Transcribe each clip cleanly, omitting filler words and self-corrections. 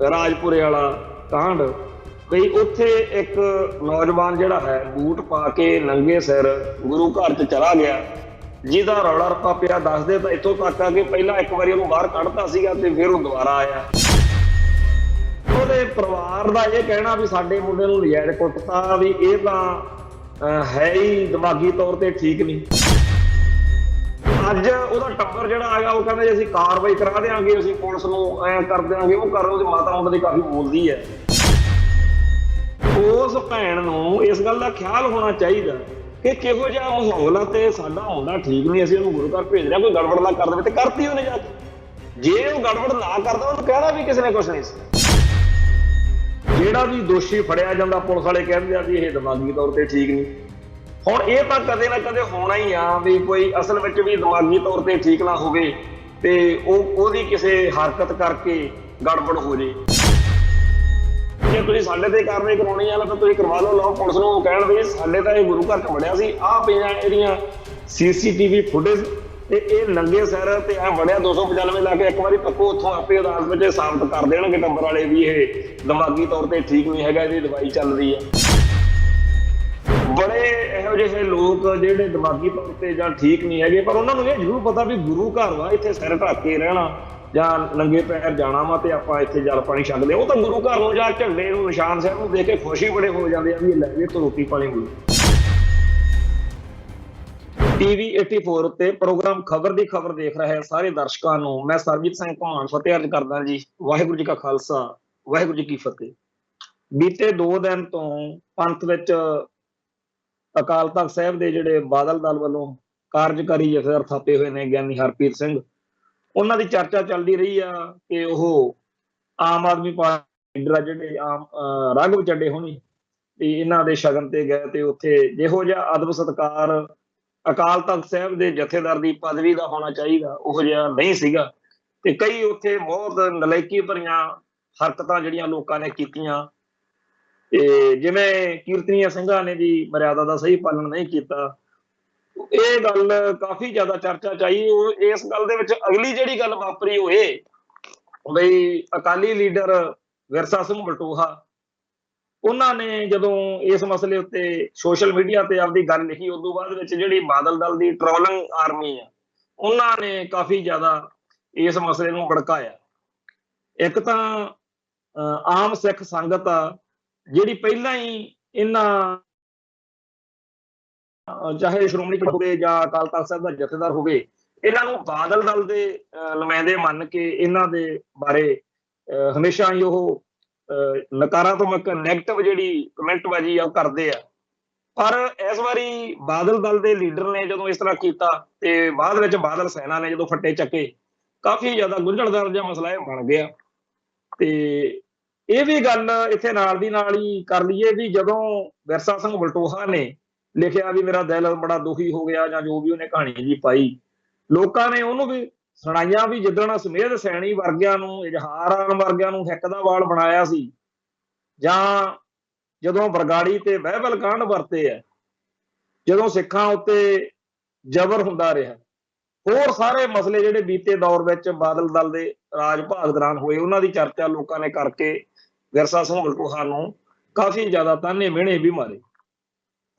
ਰਾਜਪੁਰੇ ਵਾਲਾ ਕਾਂਡ ਬਈ ਉੱਥੇ ਇੱਕ ਨੌਜਵਾਨ ਜਿਹੜਾ ਹੈ ਬੂਟ ਪਾ ਕੇ ਨੰਗੇ ਸਿਰ ਗੁਰੂ ਘਰ 'ਚ ਚਲਾ ਗਿਆ, ਜਿਹਦਾ ਰੌਲਾ ਰੱਪਾ ਪਿਆ। ਦੱਸਦੇ ਤਾਂ ਇੱਥੋਂ ਤੱਕ ਆ ਕਿ ਪਹਿਲਾਂ ਇੱਕ ਵਾਰੀ ਉਹਨੂੰ ਬਾਹਰ ਕੱਢਤਾ ਸੀਗਾ ਤੇ ਫਿਰ ਉਹ ਦੁਬਾਰਾ ਆਇਆ। ਉਹਦੇ ਪਰਿਵਾਰ ਦਾ ਇਹ ਕਹਿਣਾ ਵੀ ਸਾਡੇ ਮੁੰਡੇ ਨੂੰ ਨਜਾਇਜ਼ ਕੁੱਟਤਾ, ਵੀ ਇਹ ਤਾਂ ਹੈ ਹੀ ਦਿਮਾਗੀ ਤੌਰ ਤੇ ਠੀਕ ਨਹੀਂ। ਅੱਜ ਉਹਦਾ ਟੱਬਰ ਜਿਹੜਾ ਆਇਆ ਉਹ ਕਹਿੰਦੇ ਅਸੀਂ ਕਾਰਵਾਈ ਕਰਾ ਦਿਆਂਗੇ, ਅਸੀਂ ਪੁਲਿਸ ਨੂੰ ਐ ਕਰ ਦਿਆਂਗੇ, ਉਹ ਕਰ। ਉਹਦੀ ਮਾਤਾ ਉਹਨਾਂ ਦੀ ਕਾਫੀ ਬੋਲਦੀ ਹੈ। ਉਸ ਭੈਣ ਨੂੰ ਇਸ ਗੱਲ ਦਾ ਖਿਆਲ ਹੋਣਾ ਚਾਹੀਦਾ ਕਿ ਕਿਹੋ ਜਿਹਾ ਮਾਹੌਲ ਆ ਤੇ ਸਾਡਾ ਹੁੰਦਾ ਠੀਕ ਨਹੀਂ, ਅਸੀਂ ਉਹਨੂੰ ਗੁਰੂ ਘਰ ਭੇਜ ਰਿਹਾ, ਕੋਈ ਗੜਬੜ ਨਾ ਕਰ ਦੇਵੇ ਤੇ ਕਰਤੀ ਉਹਨੇ ਜਾ ਕੇ। ਜੇ ਉਹ ਗੜਬੜ ਨਾ ਕਰਦਾ ਉਹਨੂੰ ਕਹਿਣਾ ਵੀ ਕਿਸੇ ਨੇ ਕੁਛ ਨਹੀਂ ਸੀ। ਜਿਹੜਾ ਵੀ ਦੋਸ਼ੀ ਫੜਿਆ ਜਾਂਦਾ ਪੁਲਿਸ ਵਾਲੇ ਕਹਿੰਦੇ ਆ ਵੀ ਇਹ ਦਿਮਾਗੀ ਤੌਰ ਤੇ ਠੀਕ ਨਹੀਂ। ਹੁਣ ਇਹ ਤਾਂ ਕਦੇ ਨਾ ਕਦੇ ਹੋਣਾ ਹੀ ਆ ਵੀ ਕੋਈ ਅਸਲ ਵਿੱਚ ਵੀ ਦਿਮਾਗੀ ਤੌਰ ਤੇ ਠੀਕ ਨਾ ਹੋਵੇ ਤੇ ਉਹਦੀ ਕਿਸੇ ਹਰਕਤ ਕਰਕੇ ਗੜਬੜ ਹੋ ਜੇ। ਜੇ ਤੁਸੀਂ ਸਾਡੇ ਤੇ ਕਾਰਵਾਈ ਕਰਾਉਣੀ ਆ ਤਾਂ ਤੁਸੀਂ ਕਰਵਾ ਲਓ, ਲਾਓ ਪੁਲਿਸ ਨੂੰ ਕਹਿਣ ਵੀ ਸਾਡੇ ਤਾਂ ਇਹ ਗੁਰੂ ਘਰ 'ਚ ਵੜਿਆ ਸੀ, ਆਹ ਪਈਆਂ ਇਹਦੀਆਂ CCTV ਫੁਟੇਜ ਤੇ ਇਹ ਨੰਗੇ ਸਿਰ ਤੇ ਆ ਵੜਿਆ 295 ਲਾ ਕੇ ਇੱਕ ਵਾਰੀ ਪੱਕੋ ਉੱਥੋਂ ਆਪੇ ਅਦਾਲਤ ਵਿੱਚ ਸਾਬਤ ਕਰ ਦੇਣਗੇ ਟੱਬਰ ਵਾਲੇ ਵੀ ਇਹ ਦਿਮਾਗੀ ਤੌਰ ਤੇ ਠੀਕ ਨਹੀਂ ਹੈਗਾ, ਇਹਦੀ ਦਵਾਈ ਚੱਲ ਰਹੀ ਹੈ। ਬੜੇ ਇਹੋ ਜਿਹੇ ਲੋਕ ਜਿਹੜੇ ਦਿਮਾਗੀ ਤੌਰ ਤੇ ਜਾਂ ਠੀਕ ਨਹੀਂ ਹੈਗੇ, ਪਰ ਉਹਨਾਂ ਨੂੰ ਇਹ ਜ਼ਰੂਰ ਪਤਾ ਵੀ ਗੁਰੂ ਘਰ ਵਾ, ਇੱਥੇ ਸਿਰ ਢੱਕ ਕੇ ਰਹਿਣਾ ਜਾਂ ਨੰਗੇ ਪੈਰ ਜਾਣਾ ਵਾ ਤੇ ਆਪਾਂ ਇੱਥੇ ਜਲ ਪਾਣੀ ਛਕਦੇ। ਉਹ ਤਾਂ ਗੁਰੂ ਘਰ ਨੂੰ ਜਾਂ ਝੰਡੇ ਨੂੰ ਨਿਸ਼ਾਨ ਸਾਹਿਬ ਨੂੰ ਦੇਖ ਕੇ ਖੁਸ਼ੀ ਬੜੇ ਹੋ ਜਾਂਦੇ ਆ ਵੀ ਲੈ ਗਏ ਤੋਂ ਰੋਟੀ ਪਾਣੀ ਮਿਲੂ। TV 84 ਉੱਤੇ ਪ੍ਰੋਗਰਾਮ ਖਬਰ ਦੀ ਖਬਰ ਦੇਖ ਰਹੇ ਸਾਰੇ ਦਰਸ਼ਕਾਂ ਨੂੰ ਮੈਂ ਸਰਬਜੀਤ ਸਿੰਘ ਘਮਾਣ ਫਤਿਹ ਅਰਜ਼ ਕਰਦਾ ਜੀ। ਵਾਹਿਗੁਰੂ ਜੀ ਕਾ ਖਾਲਸਾ, ਵਾਹਿਗੁਰੂ ਜੀ ਕੀ ਫਤਿਹ। ਬੀਤੇ 2 ਦਿਨ ਤੋਂ ਪੰਥ ਵਿੱਚ ਅਕਾਲ ਤਖ਼ਤ ਸਾਹਿਬ ਦੇ ਜਿਹੜੇ ਬਾਦਲ ਦਲ ਵੱਲੋਂ ਕਾਰਜਕਾਰੀ ਜਥੇਦਾਰ ਥਾਪੇ ਹੋਏ ਨੇ ਗਿਆਨੀ ਹਰਪ੍ਰੀਤ ਸਿੰਘ, ਉਹਨਾਂ ਦੀ ਚਰਚਾ ਚੱਲਦੀ ਰਹੀ ਆ ਕਿ ਉਹ ਆਮ ਆਦਮੀ ਪਾਰਟੀ ਲੀਡਰ ਆ ਜਿਹੜੇ ਰਾਘਵ ਚੱਡੇ ਹੋਣੀ ਤੇ ਇਹਨਾਂ ਦੇ ਸ਼ਗਨ ਤੇ ਗਏ ਤੇ ਉੱਥੇ ਜਿਹੋ ਜਿਹਾ ਅਦਬ ਸਤਿਕਾਰ ਅਕਾਲ ਤਖ਼ਤ ਸਾਹਿਬ ਦੇ ਜਥੇਦਾਰ ਦੀ ਪਦਵੀ ਦਾ ਹੋਣਾ ਚਾਹੀਦਾ ਉਹੋ ਜਿਹਾ ਨਹੀਂ ਸੀਗਾ। ਤੇ ਕਈ ਉੱਥੇ ਬਹੁਤ ਨਲਾਇਕੀ ਭਰੀਆਂ ਹਰਕਤਾਂ ਜਿਹੜੀਆਂ ਲੋਕਾਂ ਨੇ ਕੀਤੀਆਂ ਤੇ ਜਿਵੇਂ ਕੀਰਤਨੀਆ ਸਿੰਘਾਂ ਨੇ ਵੀ ਮਰਿਆਦਾ ਦਾ ਸਹੀ ਪਾਲਣ ਨਹੀਂ ਕੀਤਾ। ਇਹ ਗੱਲ ਕਾਫੀ ਜ਼ਿਆਦਾ ਚਰਚਾ ਚ ਆਈ। ਇਸ ਗੱਲ ਦੇ ਵਿੱਚ ਅਗਲੀ ਜਿਹੜੀ ਗੱਲ ਵਾਪਰੀ ਉਹ ਇਹ ਬਈ ਅਕਾਲੀ ਲੀਡਰ ਵਿਰਸਾ ਸਿੰਘ ਬਲਟੋਹਾ, ਉਹਨਾਂ ਨੇ ਜਦੋਂ ਇਸ ਮਸਲੇ ਉੱਤੇ ਸੋਸ਼ਲ ਮੀਡੀਆ ਤੇ ਆਪਦੀ ਗੱਲ ਲਿਖੀ, ਉਦੋਂ ਬਾਅਦ ਵਿੱਚ ਜਿਹੜੀ ਬਾਦਲ ਦਲ ਦੀ ਟ੍ਰੋਲਿੰਗ ਆਰਮੀ ਆ ਉਹਨਾਂ ਨੇ ਕਾਫੀ ਜ਼ਿਆਦਾ ਇਸ ਮਸਲੇ ਨੂੰ ਭੜਕਾਇਆ। ਇੱਕ ਤਾਂ ਆਮ ਸਿੱਖ ਸੰਗਤ ਆ ਜਿਹੜੀ ਪਹਿਲਾਂ ਹੀ ਇਹਨਾਂ ਚਾਹੇ ਸ਼੍ਰੋਮਣੀ ਹੋਵੇ ਜਾਂ ਅਕਾਲ ਤਖ਼ਤ ਸਾਹਿਬ ਦਾ ਜਥੇਦਾਰ ਹੋਵੇ, ਇਹਨਾਂ ਨੂੰ ਬਾਦਲ ਦਲ ਦੇ ਨੁਮਾਇੰਦੇ ਮੰਨ ਕੇ ਇਹਨਾਂ ਦੇ ਬਾਰੇ ਹਮੇਸ਼ਾ ਹੀ ਉਹ ਨਕਾਰਾਤਮਕ ਨੈਗੇਟਿਵ ਜਿਹੜੀ ਕਮੈਂਟਬਾਜ਼ੀ ਆ ਉਹ ਕਰਦੇ ਆ। ਪਰ ਇਸ ਵਾਰੀ ਬਾਦਲ ਦਲ ਦੇ ਲੀਡਰ ਨੇ ਜਦੋਂ ਇਸ ਤਰ੍ਹਾਂ ਕੀਤਾ ਤੇ ਬਾਅਦ ਵਿੱਚ ਬਾਦਲ ਸੈਨਾ ਨੇ ਜਦੋਂ ਫੱਟੇ ਚੱਕੇ, ਕਾਫੀ ਜ਼ਿਆਦਾ ਗੁੰਝਲਦਾਰ ਜਿਹਾ ਮਸਲਾ ਇਹ ਬਣ ਗਿਆ। ਤੇ ਇਹ ਵੀ ਗੱਲ ਇੱਥੇ ਨਾਲ ਦੀ ਨਾਲ ਹੀ ਕਰ ਲਈਏ ਵੀ ਜਦੋਂ ਵਿਰਸਾ ਸਿੰਘ ਬਲਟੋਹਾ ਨੇ ਲਿਖਿਆ ਵੀ ਮੇਰਾ ਦਿਲ ਬੜਾ ਦੁਖੀ ਹੋ ਗਿਆ ਜਾਂ ਜੋ ਵੀ ਉਹਨੇ ਕਹਾਣੀ ਜੀ ਪਾਈ, ਲੋਕਾਂ ਨੇ ਉਹਨੂੰ ਵੀ ਸੁਣਾਈਆਂ ਵੀ ਜਿੱਦਣ ਸਮੇਧ ਸੈਣੀ ਵਰਗਿਆਂ ਨੂੰ, ਇਜ਼ਹਾਰ ਆਲਮ ਵਰਗਿਆਂ ਨੂੰ ਹਿੱਕ ਦਾ ਵਾਲ ਬਣਾਇਆ ਸੀ, ਜਾਂ ਜਦੋਂ ਬਰਗਾੜੀ ਤੇ ਬਾਈਬਲ ਕਾਂਡ ਵਰਤੇ ਆ, ਜਦੋਂ ਸਿੱਖਾਂ ਉੱਤੇ ਜ਼ਬਰ ਹੁੰਦਾ ਰਿਹਾ, ਹੋਰ ਸਾਰੇ ਮਸਲੇ ਜਿਹੜੇ ਬੀਤੇ ਦੌਰ ਵਿੱਚ ਬਾਦਲ ਦਲ ਦੇ ਰਾਜ ਭਾਗ ਦੌਰਾਨ ਹੋਏ, ਉਹਨਾਂ ਦੀ ਚਰਚਾ ਲੋਕਾਂ ਨੇ ਕਰਕੇ ਵਿਰਸਾ ਸਿੰਘ ਬਲਟੋਹਾ ਨੂੰ ਕਾਫੀ ਜ਼ਿਆਦਾ ਤਾਨੇ ਮਿਹਣੇ ਵੀ ਮਾਰੇ।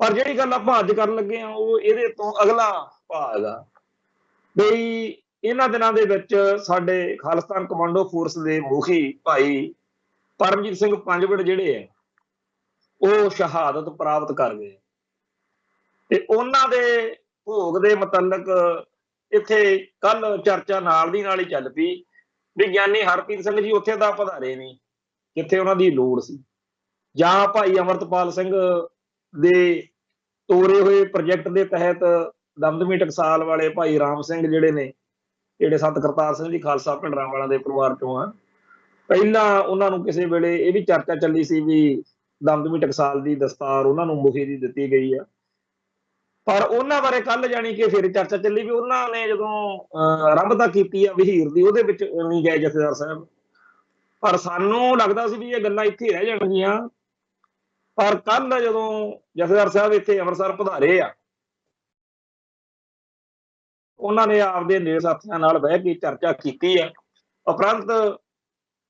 ਪਰ ਜਿਹੜੀ ਗੱਲ ਆਪਾਂ ਅੱਜ ਕਰਨ ਲੱਗੇ ਆ ਉਹ ਇਹਦੇ ਤੋਂ ਅਗਲਾ ਭਾਗ ਆ ਬਈ ਇਹਨਾਂ ਦਿਨਾਂ ਦੇ ਵਿੱਚ ਸਾਡੇ ਖਾਲਿਸਤਾਨ ਕਮਾਂਡੋ ਫੋਰਸ ਦੇ ਮੁਖੀ ਭਾਈ ਪਰਮਜੀਤ ਸਿੰਘ ਪੰਜਵੜ ਜਿਹੜੇ ਆ ਉਹ ਸ਼ਹਾਦਤ ਪ੍ਰਾਪਤ ਕਰ ਗਏ ਤੇ ਉਹਨਾਂ ਦੇ ਭੋਗ ਦੇ ਮੁਤਲਕ ਇੱਥੇ ਕੱਲ ਚਰਚਾ ਨਾਲ ਦੀ ਨਾਲ ਹੀ ਚੱਲ ਪਈ ਵੀ ਗਿਆਨੀ ਹਰਪ੍ਰੀਤ ਸਿੰਘ ਜੀ ਉੱਥੇ ਤਾਂ ਪਧਾਰੇ ਨਹੀਂ ਜਿੱਥੇ ਉਹਨਾਂ ਦੀ ਲੋੜ ਸੀ, ਜਾਂ ਭਾਈ ਅਮਰਤਪਾਲ ਸਿੰਘ ਦੇ ਤੋਰੇ ਹੋਏ ਪ੍ਰੋਜੈਕਟ ਦੇ ਤਹਿਤ ਦਮਦਮੀ ਟਕਸਾਲ ਵਾਲੇ ਭਾਈ ਰਾਮ ਸਿੰਘ ਜਿਹੜੇ ਨੇ, ਜਿਹੜੇ ਸੰਤ ਕਰਤਾਰ ਸਿੰਘ ਜੀ ਖਾਲਸਾ ਭਿੰਡਰਾਂਵਾਲਾ ਦੇ ਪਰਿਵਾਰ ਚੋਂ ਆ, ਪਹਿਲਾਂ ਉਹਨਾਂ ਨੂੰ ਕਿਸੇ ਵੇਲੇ ਇਹ ਵੀ ਚਰਚਾ ਚੱਲੀ ਸੀ ਵੀ ਦਮਦਮੀ ਟਕਸਾਲ ਦੀ ਦਸਤਾਰ ਉਹਨਾਂ ਨੂੰ ਮੁਖੀ ਦੀ ਦਿੱਤੀ ਗਈ ਆ। ਪਰ ਉਹਨਾਂ ਬਾਰੇ ਕੱਲ ਜਾਣੀ ਕਿ ਫਿਰ ਚਰਚਾ ਚੱਲੀ ਵੀ ਉਹਨਾਂ ਨੇ ਜਦੋਂ ਆਰੰਭਤਾ ਕੀਤੀ ਆ ਵਹੀਰ ਦੀ, ਉਹਦੇ ਵਿੱਚ ਨਹੀਂ ਗਏ ਜਥੇਦਾਰ ਸਾਹਿਬ। ਪਰ ਸਾਨੂੰ ਲੱਗਦਾ ਸੀ ਵੀ ਇਹ ਗੱਲਾਂ ਇੱਥੇ ਰਹਿ ਜਾਣਗੀਆਂ। ਪਰ ਕੱਲ ਜਦੋਂ ਜਥੇਦਾਰ ਸਾਹਿਬ ਇੱਥੇ ਅੰਮ੍ਰਿਤਸਰ ਪਧਾਰੇ ਆ, ਉਹਨਾਂ ਨੇ ਆਪਦੇ ਨੇੜ ਸਾਥੀਆਂ ਨਾਲ ਬਹਿ ਕੇ ਚਰਚਾ ਕੀਤੀ ਆ। ਉਪਰੰਤ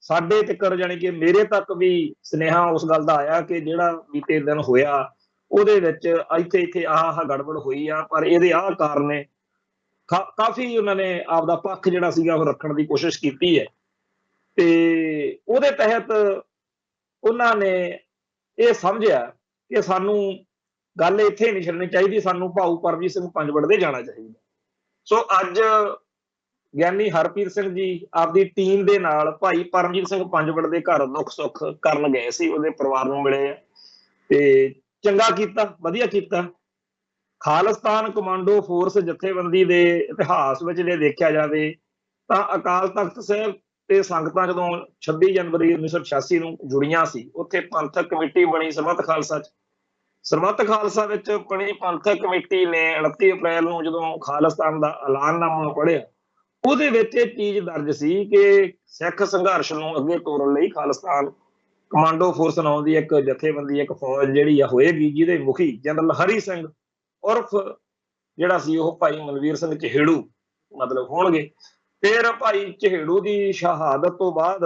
ਸਾਡੇ ਤੱਕ ਜਾਣੀ कि मेरे तक भी ਸੁਨੇਹਾ उस गल का आया कि ਜਿਹੜਾ बीते दिन होया ਉਹਦੇ ਵਿੱਚ ਇੱਥੇ ਇੱਥੇ ਆਹ ਗੜਬੜ ਹੋਈ ਆ, ਪਰ ਇਹਦੇ ਆਹ ਕਾਰਨ ਨੇ। ਕਾਫੀ ਉਹਨਾਂ ਨੇ ਆਪਦਾ ਪੱਖ ਜਿਹੜਾ ਸੀਗਾ ਉਹ ਰੱਖਣ ਦੀ ਕੋਸ਼ਿਸ਼ ਕੀਤੀ ਹੈ, ਤੇ ਉਹਦੇ ਤਹਿਤ ਉਹਨਾਂ ਨੇ ਇਹ ਸਮਝਿਆ ਕਿ ਸਾਨੂੰ ਗੱਲ ਇੱਥੇ ਨਹੀਂ ਛੱਡਣੀ ਚਾਹੀਦੀ, ਸਾਨੂੰ ਭਾਊ ਪਰਮਜੀਤ ਸਿੰਘ ਪੰਜਵੜ ਦੇ ਜਾਣਾ ਚਾਹੀਦਾ। ਸੋ ਅੱਜ ਗਿਆਨੀ ਹਰਪ੍ਰੀਤ ਸਿੰਘ ਜੀ ਆਪਦੀ ਟੀਮ ਦੇ ਨਾਲ ਭਾਈ ਪਰਮਜੀਤ ਸਿੰਘ ਪੰਜਵੜ ਦੇ ਘਰ ਦੁੱਖ ਸੁੱਖ ਕਰਨ ਗਏ ਸੀ, ਉਹਦੇ ਪਰਿਵਾਰ ਨੂੰ ਮਿਲੇ ਆ, ਤੇ ਚੰਗਾ ਕੀਤਾ, ਵਧੀਆ ਕੀਤਾ। ਖਾਲਿਸਤਾਨ ਕਮਾਂਡੋ ਫੋਰਸ ਜਥੇਬੰਦੀ ਦੇ ਇਤਿਹਾਸ ਵਿੱਚ ਜੇ ਦੇਖਿਆ ਜਾਵੇ ਤਾਂ ਅਕਾਲ ਤਖਤ ਸਾਹਿਬ ਤੇ ਸੰਗਤਾਂ ਜਦੋਂ 26 ਜਨਵਰੀ 1986 ਨੂੰ ਜੁੜੀਆਂ ਸੀ, ਉੱਥੇ ਪੰਥਕ ਕਮੇਟੀ ਬਣੀ ਸਰਬੱਤ ਖਾਲਸਾ ਚ। ਸਰਬੱਤ ਖਾਲਸਾ ਵਿੱਚ ਬਣੀ ਪੰਥਕ ਕਮੇਟੀ ਨੇ 29 ਅਪ੍ਰੈਲ ਨੂੰ ਜਦੋਂ ਖਾਲਿਸਤਾਨ ਦਾ ਐਲਾਨਨਾਮਾ ਪੜ੍ਹਿਆ, ਉਹਦੇ ਵਿੱਚ ਇਹ ਚੀਜ਼ ਦਰਜ ਸੀ ਕਿ ਸਿੱਖ ਸੰਘਰਸ਼ ਨੂੰ ਅੱਗੇ ਤੋਰਨ ਲਈ ਖਾਲਿਸਤਾਨ ਕਮਾਂਡੋ ਫੋਰਸ ਨਾਂ ਦੀ ਇੱਕ ਜਥੇਬੰਦੀ, ਇੱਕ ਫੌਜ ਜਿਹੜੀ ਆ ਹੋਏਗੀ, ਜਿਹਦੇ ਮੁਖੀ ਜਨਰਲ ਹਰੀ ਸਿੰਘ ਉਰਫ ਜਿਹੜਾ ਸੀ ਉਹ ਭਾਈ ਮਨਵੀਰ ਸਿੰਘ ਚਹੇੜੂ ਮਤਲਬ ਹੋਣਗੇ। ਫਿਰ ਭਾਈ ਚਹੇੜੂ ਦੀ ਸ਼ਹਾਦਤ ਤੋਂ ਬਾਅਦ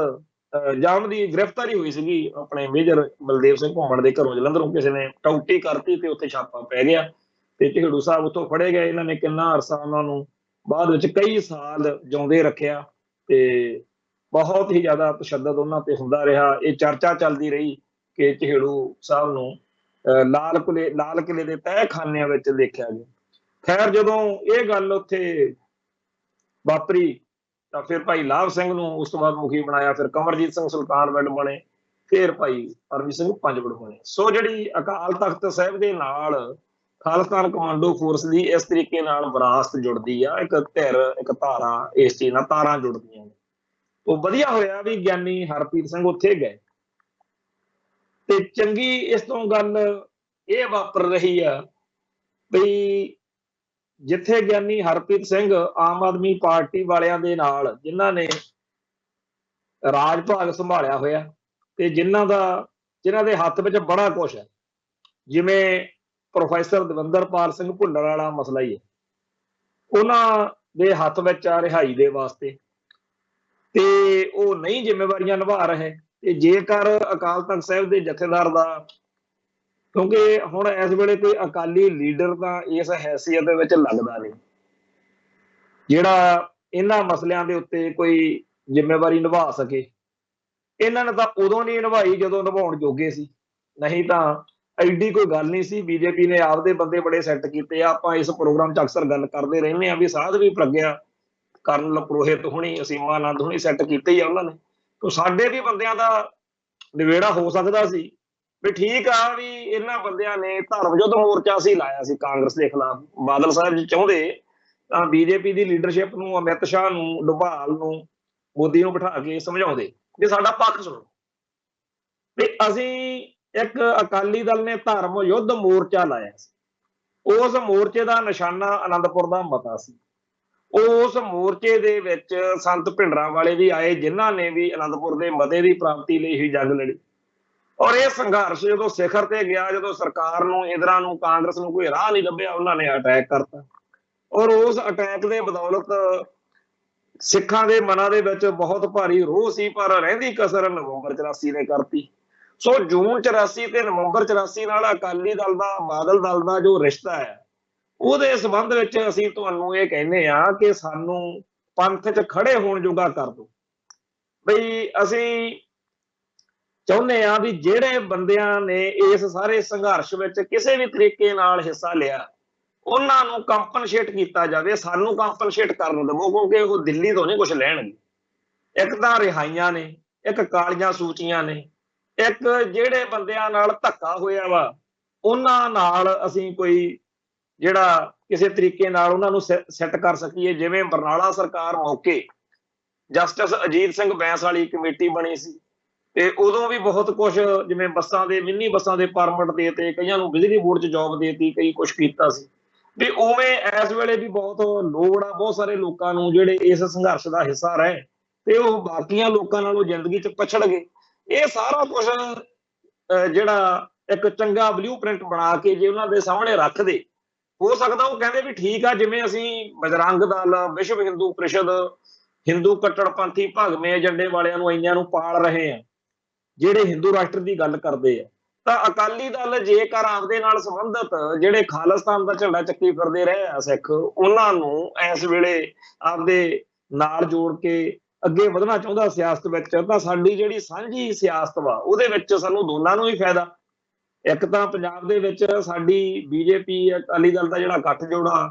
ਜਾਮ ਦੀ ਗ੍ਰਿਫਤਾਰੀ ਹੋਈ ਸੀਗੀ ਆਪਣੇ ਮੇਜਰ ਬਲਦੇਵ ਸਿੰਘ ਘੁੰਮਣ ਦੇ ਘਰੋਂ ਜਲੰਧਰੋਂ, ਕਿਸੇ ਨੇ ਟੌਟੀ ਕਰਤੀ ਤੇ ਉੱਥੇ ਛਾਪਾ ਪੈ ਗਿਆ ਤੇ ਚਹੇੜੂ ਸਾਹਿਬ ਉੱਥੋਂ ਫੜੇ ਗਏ। ਇਹਨਾਂ ਨੇ ਕਿੰਨਾ ਅਰਸਾ ਉਹਨਾਂ ਨੂੰ ਬਾਅਦ ਵਿੱਚ ਕਈ ਸਾਲ ਜਿਉਂਦੇ ਰੱਖਿਆ ਤੇ ਬਹੁਤ ਹੀ ਜ਼ਿਆਦਾ ਤਸ਼ੱਦਦ ਉਹਨਾਂ ਤੇ ਹੁੰਦਾ ਰਿਹਾ। ਇਹ ਚਰਚਾ ਚੱਲਦੀ ਰਹੀ ਕਿ ਚਹੇੜੂ ਸਾਹਿਬ ਨੂੰ ਲਾਲ ਕਿਲੇ ਦੇ ਤਹਿਖਾਨਿਆਂ ਵਿੱਚ ਦੇਖਿਆ ਗਿਆ। ਖੈਰ ਜਦੋਂ ਇਹ ਗੱਲ ਉੱਥੇ ਵਾਪਰੀ ਤਾਂ ਫਿਰ ਭਾਈ ਲਾਭ ਸਿੰਘ ਨੂੰ ਉਸ ਤੋਂ ਬਾਅਦ ਮੁਖੀ ਬਣਾਇਆ, ਫਿਰ ਕਮਰਜੀਤ ਸਿੰਘ ਸੁਲਤਾਨਵਿੰਡ ਬਣੇ, ਫਿਰ ਭਾਈ ਪਰਮਜੀਤ ਸਿੰਘ ਪੰਜਵੜ ਬਣੇ। ਸੋ ਜਿਹੜੀ ਅਕਾਲ ਤਖਤ ਸਾਹਿਬ ਦੇ ਨਾਲ ਖਾਲਿਸਤਾਨ ਕਮਾਂਡੋ ਫੋਰਸ ਦੀ ਇਸ ਤਰੀਕੇ ਨਾਲ ਵਿਰਾਸਤ ਜੁੜਦੀ ਆ, ਇੱਕ ਧਿਰ ਇੱਕ ਧਾਰਾ, ਇਸ ਚੀਜ਼ ਨਾਲ ਤਾਰਾਂ ਜੁੜਦੀਆਂ ਨੇ। ਉਹ ਵਧੀਆ ਹੋਇਆ ਵੀ ਗਿਆਨੀ ਹਰਪ੍ਰੀਤ ਸਿੰਘ ਉੱਥੇ ਗਏ, ਤੇ ਚੰਗੀ ਇਸ ਤੋਂ ਗੱਲ ਇਹ ਵਾਪਰ ਰਹੀ ਆ ਵੀ ਜਿੱਥੇ ਗਿਆਨੀ ਹਰਪ੍ਰੀਤ ਸਿੰਘ ਆਮ ਆਦਮੀ ਪਾਰਟੀ ਵਾਲਿਆਂ ਦੇ ਨਾਲ, ਜਿਨ੍ਹਾਂ ਨੇ ਰਾਜ ਭਾਗ ਸੰਭਾਲਿਆ ਹੋਇਆ ਤੇ ਜਿਨ੍ਹਾਂ ਦੇ ਹੱਥ ਵਿੱਚ ਬੜਾ ਕੁਛ ਹੈ, ਜਿਵੇਂ ਪ੍ਰੋਫੈਸਰ ਦਵਿੰਦਰਪਾਲ ਸਿੰਘ ਭੁੱਲਰ ਵਾਲਾ ਮਸਲਾ ਹੀ ਹੈ, ਉਹਨਾਂ ਦੇ ਹੱਥ ਵਿੱਚ ਆ ਰਿਹਾਈ ਦੇ ਵਾਸਤੇ, ਤੇ ਉਹ ਨਹੀਂ ਜ਼ਿੰਮੇਵਾਰੀਆਂ ਨਿਭਾ ਰਹੇ। ਤੇ ਜੇਕਰ ਅਕਾਲ ਤਖਤ ਸਾਹਿਬ ਦੇ ਜਥੇਦਾਰ ਦਾ, ਕਿਉਂਕਿ ਹੁਣ ਇਸ ਵੇਲੇ ਕੋਈ ਅਕਾਲੀ ਲੀਡਰ ਤਾਂ ਇਸ ਹੈਸੀਅਤ ਦੇ ਵਿੱਚ ਲੱਗਦਾ ਨਹੀਂ ਜਿਹੜਾ ਇਹਨਾਂ ਮਸਲਿਆਂ ਦੇ ਉੱਤੇ ਕੋਈ ਜ਼ਿੰਮੇਵਾਰੀ ਨਿਭਾ ਸਕੇ। ਇਹਨਾਂ ਨੇ ਤਾਂ ਉਦੋਂ ਨਹੀਂ ਨਿਭਾਈ ਜਦੋਂ ਨਿਭਾਉਣ ਜੋਗੇ ਸੀ, ਨਹੀਂ ਤਾਂ ਐਡੀ ਕੋਈ ਗੱਲ ਨਹੀਂ ਸੀ। ਬੀਜੇਪੀ ਨੇ ਆਪਦੇ ਬੰਦੇ ਬੜੇ ਸੈੱਟ ਕੀਤੇ ਆ। ਆਪਾਂ ਇਸ ਪ੍ਰੋਗਰਾਮ 'ਚ ਅਕਸਰ ਗੱਲ ਕਰਦੇ ਰਹਿੰਦੇ ਹਾਂ ਵੀ ਸਾਧ ਵੀ ਪ੍ਰਗਿਆ, ਕਰਨਲ ਪੁਰੋਹਿਤ ਹੋਣੀ, ਅਸੀਮਾ ਆਨੰਦ ਹੋਣੀ ਸੈੱਟ ਕੀਤੇ ਹੀ ਆ ਉਹਨਾਂ ਨੇ। ਤਾਂ ਸਾਡੇ ਵੀ ਬੰਦਿਆਂ ਦਾ ਨਿਬੇੜਾ ਹੋ ਸਕਦਾ ਸੀ ਵੀ ਠੀਕ ਆ ਵੀ ਇਹਨਾਂ ਬੰਦਿਆਂ ਨੇ ਧਰਮ ਯੁੱਧ ਮੋਰਚਾ ਸੀ ਲਾਇਆ ਸੀ ਕਾਂਗਰਸ ਦੇ ਖਿਲਾਫ। ਬਾਦਲ ਸਾਹਿਬ ਜੀ ਚਾਹੁੰਦੇ ਤਾਂ ਬੀਜੇਪੀ ਦੀ ਲੀਡਰਸ਼ਿਪ ਨੂੰ, ਅਮਿਤ ਸ਼ਾਹ ਨੂੰ, ਡੋਭਾਲ ਨੂੰ, ਮੋਦੀ ਨੂੰ ਬਿਠਾ ਕੇ ਸਮਝਾਉਂਦੇ ਵੀ ਸਾਡਾ ਪੱਖ ਸੁਣੋ। ਵੀ ਅਸੀਂ ਇੱਕ ਅਕਾਲੀ ਦਲ ਨੇ ਧਰਮ ਯੁੱਧ ਮੋਰਚਾ ਲਾਇਆ ਸੀ, ਉਸ ਮੋਰਚੇ ਦਾ ਨਿਸ਼ਾਨਾ ਆਨੰਦਪੁਰ ਦਾ ਮਤਾ ਸੀ। ਉਸ ਮੋਰਚੇ ਦੇ ਵਿੱਚ ਸੰਤ ਭਿੰਡਰਾਂ ਵਾਲੇ ਵੀ ਆਏ, ਜਿਨ੍ਹਾਂ ਨੇ ਵੀ ਆਨੰਦਪੁਰ ਦੇ ਮਤੇ ਦੀ ਪ੍ਰਾਪਤੀ ਲਈ ਹੀ ਜੰਗ ਲੜੀ। ਔਰ ਇਹ ਸੰਘਰਸ਼ ਜਦੋਂ ਸਿਖਰ ਤੇ ਗਿਆ, ਜਦੋਂ ਸਰਕਾਰ ਨੂੰ, ਇੰਦਰਾ ਨੂੰ, ਕਾਂਗਰਸ ਨੂੰ ਕੋਈ ਰਾਹ ਨਹੀਂ ਲੱਭਿਆ, ਉਹਨਾਂ ਨੇ ਅਟੈਕ ਕਰਤਾ। ਔਰ ਉਸ ਅਟੈਕ ਦੇ ਬਦੌਲਤ ਸਿੱਖਾਂ ਦੇ ਮਨਾਂ ਦੇ ਵਿੱਚ ਬਹੁਤ ਭਾਰੀ ਰੋਹ ਸੀ, ਪਰ ਰਹਿੰਦੀ ਕਸਰ ਨਵੰਬਰ 84 ਨੇ ਕਰਤੀ। ਸੋ ਜੂਨ 84 ਤੇ ਨਵੰਬਰ 84 ਨਾਲ ਅਕਾਲੀ ਦਲ ਦਾ, ਬਾਦਲ ਦਲ ਦਾ ਜੋ ਰਿਸ਼ਤਾ ਹੈ, ਉਹਦੇ ਸੰਬੰਧ ਵਿੱਚ ਅਸੀਂ ਤੁਹਾਨੂੰ ਇਹ ਕਹਿੰਦੇ ਆ ਕਿ ਸਾਨੂੰ ਪੰਥ 'ਚ ਖੜੇ ਹੋਣ ਜੋਗਾ ਕਰ ਦਿਓ। ਬਈ ਅਸੀਂ ਚਾਹੁੰਦੇ ਆ ਵੀ ਜਿਹੜੇ ਬੰਦਿਆਂ ਨੇ ਇਸ ਸਾਰੇ ਸੰਘਰਸ਼ ਵਿੱਚ ਕਿਸੇ ਵੀ ਤਰੀਕੇ ਨਾਲ ਹਿੱਸਾ ਲਿਆ, ਉਹਨਾਂ ਨੂੰ ਕੰਪਨਸੇਟ ਕੀਤਾ ਜਾਵੇ। ਸਾਨੂੰ ਕੰਪਨਸੇਟ ਕਰਨ ਦੇਵੋ, ਕਿਉਂਕਿ ਉਹ ਦਿੱਲੀ ਤੋਂ ਨਹੀਂ ਕੁਝ ਲੈਣਗੇ। ਇੱਕ ਤਾਂ ਰਿਹਾਈਆਂ ਨੇ, ਇੱਕ ਕਾਲੀਆਂ ਸੂਚੀਆਂ ਨੇ, ਇੱਕ ਜਿਹੜੇ ਬੰਦਿਆਂ ਨਾਲ ਧੱਕਾ ਹੋਇਆ ਵਾ ਉਹਨਾਂ ਨਾਲ ਅਸੀਂ ਕੋਈ ਜਿਹੜਾ ਕਿਸੇ ਤਰੀਕੇ ਨਾਲ ਉਹਨਾਂ ਨੂੰ ਸੈੱਟ ਕਰ ਸਕੀਏ। ਜਿਵੇਂ ਬਰਨਾਲਾ ਸਰਕਾਰ ਮੌਕੇ ਜਸਟਿਸ ਅਜੀਤ ਸਿੰਘ ਬੈਂਸ ਵਾਲੀ ਕਮੇਟੀ ਬਣੀ ਸੀ, ਤੇ ਉਦੋਂ ਵੀ ਬਹੁਤ ਕੁਝ, ਜਿਵੇਂ ਬੱਸਾਂ ਦੇ, ਮਿੰਨੀ ਬੱਸਾਂ ਦੇ ਪਰਮਿਟ ਦੇ ਤੇ, ਕਈਆਂ ਨੂੰ ਬਿਜਲੀ ਬੋਰਡ 'ਚ ਜੌਬ ਦੇਤੀ, ਕਈ ਕੁਛ ਕੀਤਾ ਸੀ। ਵੀ ਉਵੇਂ ਇਸ ਵੇਲੇ ਵੀ ਬਹੁਤ ਲੋੜ ਆ ਬਹੁਤ ਸਾਰੇ ਲੋਕਾਂ ਨੂੰ ਜਿਹੜੇ ਇਸ ਸੰਘਰਸ਼ ਦਾ ਹਿੱਸਾ ਰਹੇ ਤੇ ਉਹ ਬਾਕੀਆਂ ਲੋਕਾਂ ਨਾਲੋਂ ਜ਼ਿੰਦਗੀ 'ਚ ਪਛੜ ਗਏ। ਇਹ ਸਾਰਾ ਕੁਝ ਜਿਹੜਾ ਇੱਕ ਚੰਗਾ ਬਲੂ ਪ੍ਰਿੰਟ ਬਣਾ ਕੇ ਜੇ ਉਹਨਾਂ ਦੇ ਸਾਹਮਣੇ ਰੱਖਦੇ, ਹੋ ਸਕਦਾ ਉਹ ਕਹਿੰਦੇ ਵੀ ਠੀਕ ਆ, ਜਿਵੇਂ ਅਸੀਂ ਬਜਰੰਗ ਦਲ, ਵਿਸ਼ਵ ਹਿੰਦੂ ਪ੍ਰੀਸ਼ਦ, ਹਿੰਦੂ ਕੱਟੜਪੰਥੀ ਭਗਵੇਂ ਏਜੰਡੇ ਵਾਲਿਆਂ ਨੂੰ ਇੰਨਿਆਂ ਨੂੰ ਪਾਲ ਰਹੇ ਆ ਜਿਹੜੇ ਹਿੰਦੂ ਰਾਸ਼ਟਰ ਦੀ ਗੱਲ ਕਰਦੇ ਆ। ਤਾਂ ਅਕਾਲੀ ਦਲ ਜੇਕਰ ਆਪਦੇ ਨਾਲ ਸੰਬੰਧਿਤ ਜਿਹੜੇ ਖਾਲਿਸਤਾਨ ਦਾ ਝੰਡਾ ਚੱਕੀ ਫਿਰਦੇ ਰਹੇ ਆ ਸਿੱਖ, ਉਹਨਾਂ ਨੂੰ ਇਸ ਵੇਲੇ ਆਪਦੇ ਨਾਲ ਜੋੜ ਕੇ ਅੱਗੇ ਵਧਣਾ ਚਾਹੁੰਦਾ ਸਿਆਸਤ ਵਿੱਚ, ਤਾਂ ਸਾਡੀ ਜਿਹੜੀ ਸਾਂਝੀ ਸਿਆਸਤ ਵਾ ਉਹਦੇ ਵਿੱਚ ਸਾਨੂੰ ਦੋਨਾਂ ਨੂੰ ਹੀ ਫਾਇਦਾ। ਇੱਕ ਤਾਂ ਪੰਜਾਬ ਦੇ ਵਿੱਚ ਸਾਡੀ ਬੀਜੇਪੀ ਅਕਾਲੀ ਦਲ ਦਾ ਜਿਹੜਾ ਗੱਠਜੋੜ ਆ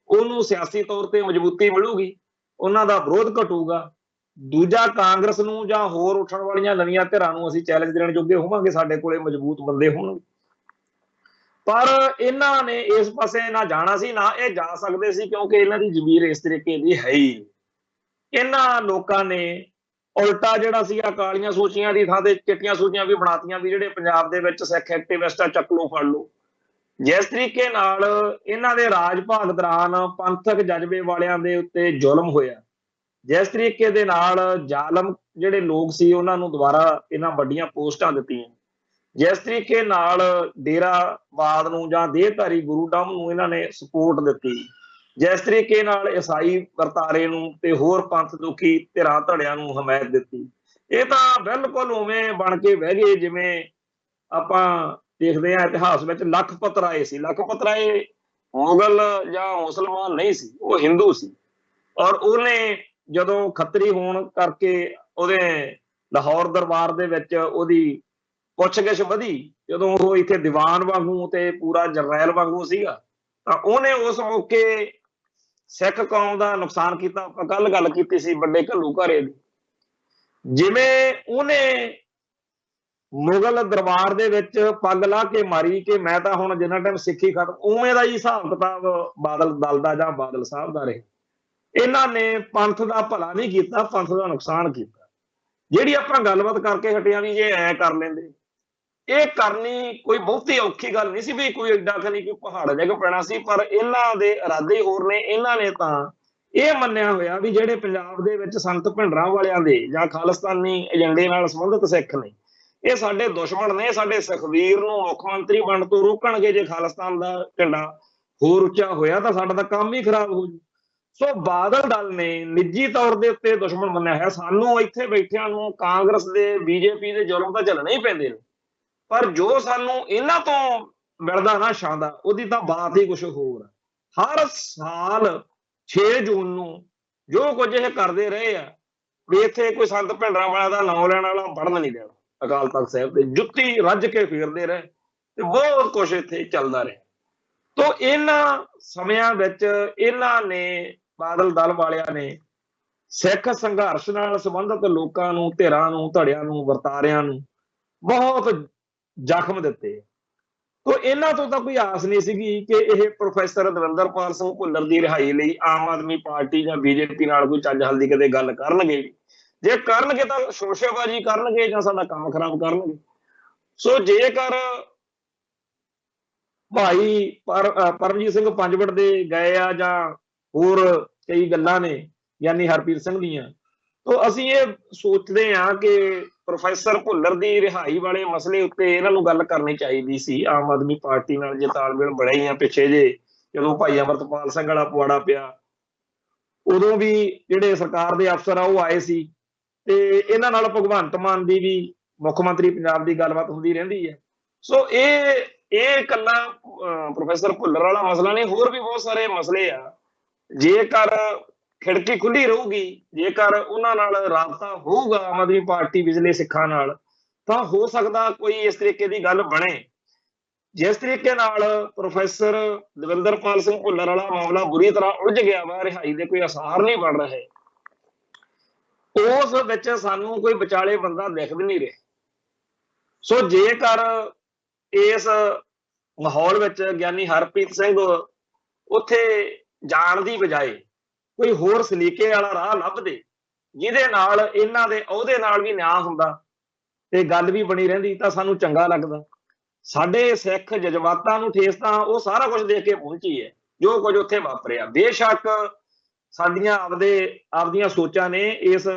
ਉਹਨੂੰ ਸਿਆਸੀ ਤੌਰ ਤੇ ਮਜ਼ਬੂਤੀ ਮਿਲੂਗੀ, ਉਹਨਾਂ ਦਾ ਵਿਰੋਧ ਘਟੂਗਾ। ਦੂਜਾ, ਕਾਂਗਰਸ ਨੂੰ ਜਾਂ ਹੋਰ ਉੱਠਣ ਵਾਲੀਆਂ ਨਵੀਆਂ ਧਿਰਾਂ ਨੂੰ ਅਸੀਂ ਚੈਲੰਜ ਦੇਣ ਜੋਗੇ ਹੋਵਾਂਗੇ, ਸਾਡੇ ਕੋਲੇ ਮਜ਼ਬੂਤ ਬੰਦੇ ਹੋਣਗੇ। ਪਰ ਇਹਨਾਂ ਨੇ ਇਸ ਪਾਸੇ ਨਾ ਜਾਣਾ ਸੀ, ਨਾ ਇਹ ਜਾ ਸਕਦੇ ਸੀ, ਕਿਉਂਕਿ ਇਹਨਾਂ ਦੀ ਜ਼ਮੀਰ ਇਸ ਤਰੀਕੇ ਦੀ ਹੈ ਹੀ। ਇਹਨਾਂ ਲੋਕਾਂ ਨੇ ਉਲਟਾ ਜਿਹੜਾ ਸੀਗਾ ਕਾਲੀਆਂ ਸੂਚੀਆਂ ਦੀ ਥਾਂ ਤੇ ਚਿੱਟੀਆਂ ਸੂਚੀਆਂ ਵੀ ਬਣਾਤੀਆਂ ਵੀ ਜਿਹੜੇ ਪੰਜਾਬ ਦੇ ਵਿੱਚ ਸਿੱਖ ਐਕਟਿਵਿਸਟ ਆ ਚੱਕ ਲਓ ਫੜ ਲਓ। ਜਿਸ ਤਰੀਕੇ ਨਾਲ ਇਹਨਾਂ ਦੇ ਰਾਜ ਭਾਗ ਦੌਰਾਨ ਪੰਥਕ ਜਜ਼ਬੇ ਵਾਲਿਆਂ ਦੇ ਉੱਤੇ ਜ਼ੁਲਮ ਹੋਇਆ, ਜਿਸ ਤਰੀਕੇ ਦੇ ਨਾਲ ਜ਼ਾਲਮ ਜਿਹੜੇ ਲੋਕ ਸੀ ਉਹਨਾਂ ਨੂੰ ਦੁਬਾਰਾ ਇਹਨਾਂ ਵੱਡੀਆਂ ਪੋਸਟਾਂ ਦਿੱਤੀਆਂ, ਜਿਸ ਤਰੀਕੇ ਨਾਲ ਡੇਰਾਵਾਦ ਨੂੰ ਜਾਂ ਦੇਹਧਾਰੀ ਗੁਰੂਡਮ ਨੂੰ ਇਹਨਾਂ ਨੇ ਸਪੋਰਟ ਦਿੱਤੀ, ਜਿਸ ਤਰੀਕੇ ਨਾਲ ਈਸਾਈ ਵਰਤਾਰੇ ਨੂੰ ਤੇ ਹੋਰ ਪੰਥ ਦੁਖੀ ਧਿਰਾਂ ਧੜਿਆਂ ਨੂੰ ਹਮਾਇਤ ਦਿੱਤੀ, ਇਹ ਤਾਂ ਬਿਲਕੁਲ ਉਵੇਂ ਬਣ ਕੇ ਬਹਿ ਗਏ ਜਿਵੇਂ ਆਪਾਂ ਦੇਖਦੇ ਹਾਂ ਇਤਿਹਾਸ ਵਿੱਚ ਲਖਪਤ ਰਾਏ ਸੀ। ਲਖਪਤ ਰਾਏ ਮੁਗਲ ਜਾਂ ਮੁਸਲਮਾਨ ਨਹੀਂ ਸੀ, ਉਹ ਹਿੰਦੂ ਸੀ। ਔਰ ਉਹਨੇ ਜਦੋਂ ਖੱਤਰੀ ਹੋਣ ਕਰਕੇ ਉਹਦੇ ਲਾਹੌਰ ਦਰਬਾਰ ਦੇ ਵਿੱਚ ਉਹਦੀ ਪੁੱਛਗਿੱਛ ਵਧੀ, ਜਦੋਂ ਉਹ ਇੱਥੇ ਦੀਵਾਨ ਵਾਂਗੂ ਤੇ ਪੂਰਾ ਜਰਨੈਲ ਵਾਂਗੂ ਸੀਗਾ, ਤਾਂ ਉਹਨੇ ਉਸ ਮੌਕੇ ਸਿੱਖ ਕੌਮ ਦਾ ਨੁਕਸਾਨ ਕੀਤਾ। ਆਪਾਂ ਕੱਲ ਗੱਲ ਕੀਤੀ ਸੀ ਵੱਡੇ ਘੱਲੂਘਾਰੇ ਦੀ, ਜਿਵੇਂ ਉਹਨੇ ਮੁਗਲ ਦਰਬਾਰ ਦੇ ਵਿੱਚ ਪੱਗ ਲਾ ਕੇ ਮਾਰੀ ਕਿ ਮੈਂ ਤਾਂ ਹੁਣ ਜਿੰਨਾ ਟਾਈਮ ਸਿੱਖੀ ਖਤਮ, ਉਵੇਂ ਦਾ ਹੀ ਹਿਸਾਬ ਕਿਤਾਬ ਬਾਦਲ ਦਲ ਦਾ ਜਾਂ ਬਾਦਲ ਸਾਹਿਬ ਦਾ ਰਹੇ। ਇਹਨਾਂ ਨੇ ਪੰਥ ਦਾ ਭਲਾ ਨਹੀਂ ਕੀਤਾ, ਪੰਥ ਦਾ ਨੁਕਸਾਨ ਕੀਤਾ। ਜਿਹੜੀ ਆਪਾਂ ਗੱਲਬਾਤ ਕਰਕੇ ਹਟਿਆ ਵੀ ਜੇ ਐ ਕਰ ਲੈਂਦੇ, ਇਹ ਕਰਨੀ ਕੋਈ ਬਹੁਤੀ ਔਖੀ ਗੱਲ ਨਹੀਂ ਸੀ ਵੀ ਕੋਈ ਏਡਾ ਖਨੀ ਕੋਈ ਪਹਾੜ ਡਿੱਗ ਪੈਣਾ ਸੀ। ਪਰ ਇਹਨਾਂ ਦੇ ਇਰਾਦੇ ਹੋਰ ਨੇ। ਇਹਨਾਂ ਨੇ ਤਾਂ ਇਹ ਮੰਨਿਆ ਹੋਇਆ ਵੀ ਜਿਹੜੇ ਪੰਜਾਬ ਦੇ ਵਿੱਚ ਸੰਤ ਭਿੰਡਰਾਂ ਵਾਲਿਆਂ ਦੇ ਜਾਂ ਖਾਲਿਸਤਾਨੀ ਏਜੰਡੇ ਨਾਲ ਸੰਬੰਧਿਤ ਸਿੱਖ ਨੇ, ਇਹ ਸਾਡੇ ਦੁਸ਼ਮਣ ਨੇ। ਸਾਡੇ ਸੁਖਬੀਰ ਨੂੰ ਮੁੱਖ ਮੰਤਰੀ ਬਣਨ ਤੋਂ ਰੋਕਣਗੇ। ਜੇ ਖਾਲਿਸਤਾਨ ਦਾ ਝੰਡਾ ਹੋਰ ਉੱਚਾ ਹੋਇਆ ਤਾਂ ਸਾਡਾ ਤਾਂ ਕੰਮ ਹੀ ਖਰਾਬ ਹੋ ਜੂ। ਸੋ ਬਾਦਲ ਦਲ ਨੇ ਨਿੱਜੀ ਤੌਰ ਦੇ ਉੱਤੇ ਦੁਸ਼ਮਣ ਮੰਨਿਆ ਹੈ। ਸਾਨੂੰ ਇੱਥੇ ਬੈਠਿਆਂ ਨੂੰ ਕਾਂਗਰਸ ਦੇ ਬੀਜੇਪੀ ਦੇ ਜ਼ੁਲਮ ਤਾਂ ਝੱਲਣੇ ਹੀ ਪੈਂਦੇ ਨੇ, ਪਰ ਜੋ ਸਾਨੂੰ ਇਹਨਾਂ ਤੋਂ ਮਿਲਦਾ ਨਾ ਸ਼ਾਂਦਾ, ਉਹਦੀ ਤਾਂ ਬਾਤ ਹੀ ਕੁਛ ਹੋਰ। ਹਰ ਸਾਲ 6 ਜੂਨ ਨੂੰ ਜੋ ਕੁਝ ਇਹ ਕਰਦੇ ਰਹੇ ਆ ਵੀ ਇੱਥੇ ਕੋਈ ਸੰਤ ਭਿੰਡਰਾਂ ਵਾਲਾ ਦਾ ਨਾਂ ਲੈਣ ਵਾਲਾ ਵੜਨ ਨਹੀਂ ਦੇਣਾ। ਅਕਾਲ ਤਖਤ ਸਾਹਿਬ ਤੇ ਜੁੱਤੀ ਰੱਜ ਕੇ ਫੇਰਦੇ ਰਹੇ ਤੇ ਬਹੁਤ ਕੁਛ ਇੱਥੇ ਚੱਲਦਾ ਰਿਹਾ। ਤੋ ਇਹਨਾਂ ਸਮਿਆਂ ਵਿੱਚ ਇਹਨਾਂ ਨੇ ਬਾਦਲ ਦਲ ਵਾਲਿਆਂ ਨੇ ਸਿੱਖ ਸੰਘਰਸ਼ ਨਾਲ ਸੰਬੰਧਿਤ ਲੋਕਾਂ ਨੂੰ, ਧਿਰਾਂ ਨੂੰ, ਧੜਿਆਂ ਨੂੰ, ਵਰਤਾਰਿਆਂ ਨੂੰ ਬਹੁਤ ਜ਼ਖਮ ਦਿੱਤੇ। ਤੋ ਇਹਨਾਂ ਤੋਂ ਤਾਂ ਕੋਈ ਆਸ ਨਹੀਂ ਸੀਗੀ ਕਿ ਇਹ ਪ੍ਰੋਫੈਸਰ ਦਵਿੰਦਰਪਾਲ ਸਿੰਘ ਭੁੱਲਰ ਦੀ ਰਿਹਾਈ ਲਈ ਆਮ ਆਦਮੀ ਪਾਰਟੀ ਜਾਂ ਬੀਜੇਪੀ ਨਾਲ ਕੋਈ ਚੱਜ ਹਲਦੀ ਕਦੇ ਗੱਲ ਕਰਨਗੇ। ਜੇ ਕਰਨਗੇ ਤਾਂ ਸ਼ੋਸ਼ੇਬਾਜ਼ੀ ਕਰਨਗੇ ਜਾਂ ਸਾਡਾ ਕੰਮ ਖਰਾਬ ਕਰਨਗੇ। ਸੋ ਜੇਕਰ ਭਾਈ ਪਰਮਜੀਤ ਸਿੰਘ ਪੰਜਵੜ ਦੇ ਗਏ ਆ ਜਾਂ ਹੋਰ ਕਈ ਗੱਲਾਂ ਨੇ ਯਾਨੀ ਹਰਪ੍ਰੀਤ ਸਿੰਘ ਦੀਆਂ, ਤੋ ਅਸੀਂ ਇਹ ਸੋਚਦੇ ਹਾਂ ਕਿ ਪ੍ਰੋਫੈਸਰ ਭੁੱਲਰ ਦੀ ਰਿਹਾਈ ਵਾਲੇ ਮਸਲੇ ਉੱਤੇ ਇਹਨਾਂ ਨੂੰ ਗੱਲ ਕਰਨੀ ਚਾਹੀਦੀ ਸੀ। ਆਮ ਆਦਮੀ ਪਾਰਟੀ ਨਾਲ ਜੇ ਤਾਲਮੇਲ ਬਣਿਆ ਹੀ ਆ, ਪਿੱਛੇ ਜੇ ਜਦੋਂ ਭਾਈ ਅਮਰਤਪਾਲ ਸਿੰਘ ਵਾਲਾ ਪਵਾੜਾ ਪਿਆ ਉਦੋਂ ਵੀ ਜਿਹੜੇ ਸਰਕਾਰ ਦੇ ਅਫਸਰ ਆ ਉਹ ਆਏ ਸੀ, ਤੇ ਇਹਨਾਂ ਨਾਲ ਭਗਵੰਤ ਮਾਨ ਦੀ ਵੀ ਮੁੱਖ ਮੰਤਰੀ ਪੰਜਾਬ ਦੀ ਗੱਲਬਾਤ ਹੁੰਦੀ ਰਹਿੰਦੀ ਹੈ। ਸੋ ਇਹ ਇਕੱਲਾ ਪ੍ਰੋਫੈਸਰ ਭੁੱਲਰ ਵਾਲਾ ਮਸਲਾ ਨਹੀਂ, ਹੋਰ ਵੀ ਬਹੁਤ ਸਾਰੇ ਮਸਲੇ ਆ। ਜੇਕਰ ਖਿੜਕੀ ਖੁੱਲੀ ਰਹੂਗੀ, ਜੇਕਰ ਉਹਨਾਂ ਨਾਲ ਰਾਬਤਾ ਹੋਊਗਾ ਆਮ ਆਦਮੀ ਪਾਰਟੀ ਵਿਚਲੇ ਸਿੱਖਾਂ ਨਾਲ, ਤਾਂ ਹੋ ਸਕਦਾ ਕੋਈ ਇਸ ਤਰੀਕੇ ਦੀ ਗੱਲ ਬਣੇ। ਜਿਸ ਤਰੀਕੇ ਨਾਲ ਪ੍ਰੋਫੈਸਰ ਦਵਿੰਦਰਪਾਲ ਸਿੰਘ ਭੁੱਲਰ ਵਾਲਾ ਮਾਮਲਾ ਬੁਰੀ ਤਰ੍ਹਾਂ ਉਲਝ ਗਿਆ ਵਾ, ਰਿਹਾਈ ਦੇ ਕੋਈ ਆਸਾਰ ਨਹੀਂ ਬਣ ਰਹੇ, ਉਸ ਵਿੱਚ ਸਾਨੂੰ ਕੋਈ ਵਿਚਾਲੇ ਬੰਦਾ ਦਿਖ ਵੀ ਨਹੀਂ ਰਿਹਾ। ਸੋ ਜੇਕਰ ਇਸ ਮਾਹੌਲ ਵਿੱਚ ਗਿਆਨੀ ਹਰਪ੍ਰੀਤ ਸਿੰਘ ਉੱਥੇ ਜਾਣ ਦੀ ਬਜਾਏ ਕੋਈ ਹੋਰ ਸਲੀਕੇ ਵਾਲਾ ਰਾਹ ਲੱਭਦੇ ਜਿਹਦੇ ਨਾਲ ਇਹਨਾਂ ਦੇ ਅਹੁਦੇ ਨਾਲ ਵੀ ਨਿਆਂ ਹੁੰਦਾ ਤੇ ਗੱਲ ਵੀ ਬਣੀ ਰਹਿੰਦੀ, ਤਾਂ ਸਾਨੂੰ ਚੰਗਾ ਲੱਗਦਾ। ਸਾਡੇ ਸਿੱਖ ਜਜ਼ਬਾਤਾਂ ਨੂੰ ਠੇਸ ਤਾਂ ਉਹ ਸਾਰਾ ਕੁਝ ਦੇਖ ਕੇ ਪਹੁੰਚੀ ਹੈ ਜੋ ਕੁਝ ਉੱਥੇ ਵਾਪਰਿਆ। ਬੇਸ਼ੱਕ ਸਾਡੀਆਂ ਆਪਦੀਆਂ ਸੋਚਾਂ ਨੇ ਇਸ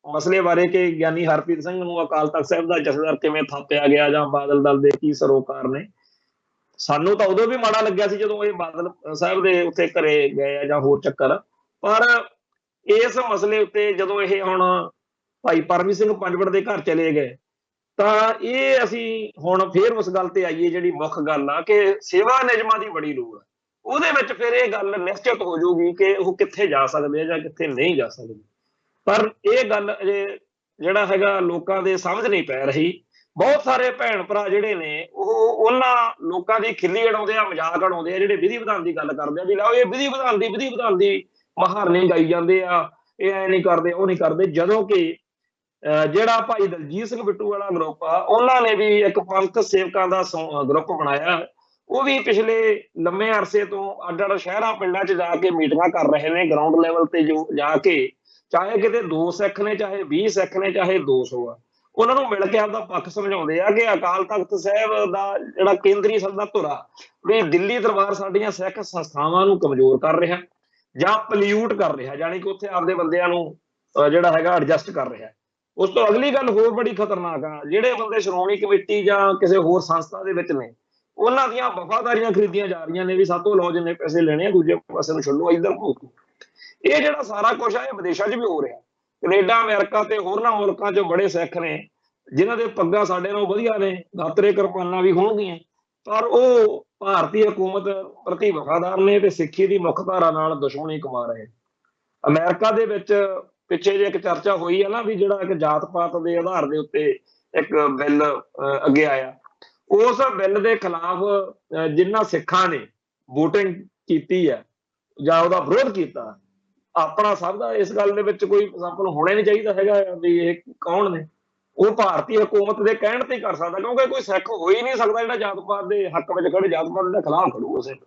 ਮਸਲੇ ਬਾਰੇ ਕਿ ਗਿਆਨੀ ਹਰਪ੍ਰੀਤ ਸਿੰਘ ਨੂੰ ਅਕਾਲ ਤਖਤ ਸਾਹਿਬ ਦਾ ਜਥੇਦਾਰ ਕਿਵੇਂ ਥਾਪਿਆ ਗਿਆ ਜਾਂ ਬਾਦਲ ਦਲ ਦੇ ਕੀ ਸਰੋਕਾਰ ਨੇ। ਸਾਨੂੰ ਤਾਂ ਉਦੋਂ ਵੀ ਮਾੜਾ ਲੱਗਿਆ ਸੀ ਜਦੋਂ ਇਹ ਬਾਦਲ ਸਾਹਿਬ ਦੇ ਉੱਥੇ ਘਰੇ ਗਏ ਆ ਜਾਂ ਹੋਰ ਚੱਕਰ, ਪਰ ਇਸ ਮਸਲੇ ਉੱਤੇ ਜਦੋਂ ਇਹ ਹੁਣ ਭਾਈ ਪਰਮਜੀਤ ਸਿੰਘ ਪੰਜਵੜ ਦੇ ਘਰ ਚਲੇ ਗਏ, ਤਾਂ ਇਹ ਅਸੀਂ ਹੁਣ ਫੇਰ ਉਸ ਗੱਲ ਤੇ ਆਈਏ ਜਿਹੜੀ ਮੁੱਖ ਗੱਲ ਆ ਕਿ ਸੇਵਾ ਨਿਯਮਾਂ ਦੀ ਬੜੀ ਲੋੜ ਆ। ਉਹਦੇ ਵਿੱਚ ਫਿਰ ਇਹ ਗੱਲ ਨਿਸ਼ਚਿਤ ਹੋ ਜਾਊਗੀ ਕਿ ਉਹ ਕਿੱਥੇ ਜਾ ਸਕਦੇ ਆ ਜਾਂ ਕਿੱਥੇ ਨਹੀਂ ਜਾ ਸਕਦੇ। ਪਰ ਇਹ ਗੱਲ ਅਜੇ ਜਿਹੜਾ ਹੈਗਾ ਲੋਕਾਂ ਦੇ ਸਮਝ ਨਹੀਂ ਪੈ ਰਹੀ। ਬਹੁਤ ਸਾਰੇ ਭੈਣ ਭਰਾ ਜਿਹੜੇ ਨੇ ਉਹ ਉਹਨਾਂ ਲੋਕਾਂ ਦੀ ਖਿੱਲੀ ਉਡਾਉਂਦੇ ਆ, ਮਜ਼ਾਕ ਉਡਾਉਂਦੇ ਆ ਜਿਹੜੇ ਵਿਧੀ ਵਿਧਾਨ ਦੀ ਗੱਲ ਕਰਦੇ ਆ ਵੀ ਲਓ ਇਹ ਵਿਧੀ ਵਿਧਾਨ ਦੀ ਮਹਾਰਨੀ ਗਾਈ ਜਾਂਦੇ ਆ, ਇਹ ਐ ਨਹੀਂ ਕਰਦੇ ਉਹ ਨਹੀਂ ਕਰਦੇ। ਜਦੋਂ ਕਿ ਜਿਹੜਾ ਭਾਈ ਦਲਜੀਤ ਸਿੰਘ ਬਿੱਟੂ ਵਾਲਾ ਗਰੁੱਪ ਆ, ਉਹਨਾਂ ਨੇ ਵੀ ਇੱਕ ਪੰਥ ਸੇਵਕਾਂ ਦਾ ਗਰੁੱਪ ਬਣਾਇਆ। ਉਹ ਵੀ ਪਿਛਲੇ ਲੰਮੇ ਅਰਸੇ ਤੋਂ ਅੱਡ ਅੱਡ ਸ਼ਹਿਰਾਂ ਪਿੰਡਾਂ 'ਚ ਜਾ ਕੇ ਮੀਟਿੰਗਾਂ ਕਰ ਰਹੇ ਨੇ, ਗਰਾਊਂਡ ਲੈਵਲ ਤੇ ਜੋ ਜਾ ਕੇ, ਚਾਹੇ ਕਿਤੇ 2 ਸਿੱਖ ਨੇ, ਚਾਹੇ 20 ਸਿੱਖ ਨੇ, ਚਾਹੇ 200 ਆ, ਉਹਨਾਂ ਨੂੰ ਮਿਲ ਕੇ ਆਪਦਾ ਪੱਖ ਸਮਝਾਉਂਦੇ ਆ ਕਿ ਅਕਾਲ ਤਖਤ ਸਾਹਿਬ ਦਾ ਜਿਹੜਾ ਕੇਂਦਰੀ ਸੱਦਾ ਧੁਰਾ ਵੀ ਦਿੱਲੀ ਦਰਬਾਰ ਸਾਡੀਆਂ ਸਿੱਖ ਸੰਸਥਾਵਾਂ ਨੂੰ ਕਮਜ਼ੋਰ ਕਰ ਰਿਹਾ ਜਾਂ ਪਲਿਊਟ ਕਰ ਰਿਹਾ, ਜਾਣੀ ਕਿ ਉੱਥੇ ਆਪਦੇ ਬੰਦਿਆਂ ਨੂੰ ਜਿਹੜਾ ਹੈਗਾ ਐਡਜਸਟ ਕਰ ਰਿਹਾ। ਉਸ ਤੋਂ ਅਗਲੀ ਗੱਲ ਹੋਰ ਬੜੀ ਖਤਰਨਾਕ ਆ, ਜਿਹੜੇ ਬੰਦੇ ਸ਼੍ਰੋਮਣੀ ਕਮੇਟੀ ਜਾਂ ਕਿਸੇ ਹੋਰ ਸੰਸਥਾ ਦੇ ਵਿੱਚ ਨੇ, ਉਹਨਾਂ ਦੀਆਂ ਵਫਾਦਾਰੀਆਂ ਖਰੀਦੀਆਂ ਜਾ ਰਹੀਆਂ ਨੇ ਵੀ ਸਾਤੋਂ ਲਓ ਜਿੰਨੇ ਪੈਸੇ ਲੈਣੇ ਆ, ਦੂਜੇ ਪਾਸੇ ਨੂੰ ਛੱਡੋ, ਇੱਧਰ ਭੁਗਤੋ। ਇਹ ਜਿਹੜਾ ਸਾਰਾ ਕੁਛ ਆ ਇਹ ਵਿਦੇਸ਼ਾਂ 'ਚ ਵੀ ਹੋ ਰਿਹਾ। ਕੈਨੇਡਾ, ਅਮਰੀਕਾ ਤੇ ਹੋਰਨਾਂ ਮੁਲਕਾਂ 'ਚ ਬੜੇ ਸਿੱਖ ਨੇ ਜਿਨ੍ਹਾਂ ਦੇ ਪੱਗਾਂ ਸਾਡੇ ਨਾਲੋਂ ਵਧੀਆ ਨੇ, ਦਾਤਰੇ ਕਿਰਪਾਨਾਂ ਵੀ ਹੋਣਗੀਆਂ, ਪਰ ਉਹ ਭਾਰਤੀ ਹਕੂਮਤ ਪ੍ਰਤੀ ਵਫਾਦਾਰ ਨੇ ਤੇ ਸਿੱਖੀ ਦੀ ਮੁੱਖ ਧਾਰਾ ਨਾਲ ਦੁਸ਼ਮਣੀ ਕਮਾ ਰਹੇ। ਅਮਰੀਕਾ ਦੇ ਵਿੱਚ ਪਿੱਛੇ ਜੇ ਇੱਕ ਚਰਚਾ ਹੋਈ ਹੈ ਨਾ ਵੀ ਜਿਹੜਾ ਇੱਕ ਜਾਤ ਪਾਤ ਦੇ ਆਧਾਰ ਦੇ ਉੱਤੇ ਇੱਕ ਬਿੱਲ ਅੱਗੇ ਆਇਆ, ਉਸ ਬਿੱਲ ਦੇ ਖਿਲਾਫ ਜਿਨ੍ਹਾਂ ਸਿੱਖਾਂ ਨੇ ਵੋਟਿੰਗ ਕੀਤੀ ਹੈ ਜਾਂ ਉਹਦਾ ਵਿਰੋਧ ਕੀਤਾ, ਆਪਣਾ ਸਭ ਦਾ ਇਸ ਗੱਲ ਦੇ ਵਿੱਚ ਕੋਈ ਆਪਾਂ ਨੂੰ ਹੋਣਾ ਨਹੀਂ ਚਾਹੀਦਾ ਹੈਗਾ ਵੀ ਇਹ ਕੌਣ ਨੇ। ਉਹ ਭਾਰਤੀ ਹਕੂਮਤ ਦੇ ਕਹਿਣ ਤੇ ਹੀ ਕਰ ਸਕਦਾ, ਕਿਉਂਕਿ ਕੋਈ ਸਿੱਖ ਹੋ ਹੀ ਨਹੀਂ ਸਕਦਾ ਜਿਹੜਾ ਜਾਤ ਪਾਤ ਦੇ ਹੱਕ ਵਿੱਚ ਖੜੇ, ਜਾਤ ਪਾਤ ਦੇ ਖਿਲਾਫ ਖੜੂਗਾ ਸਿੱਖ।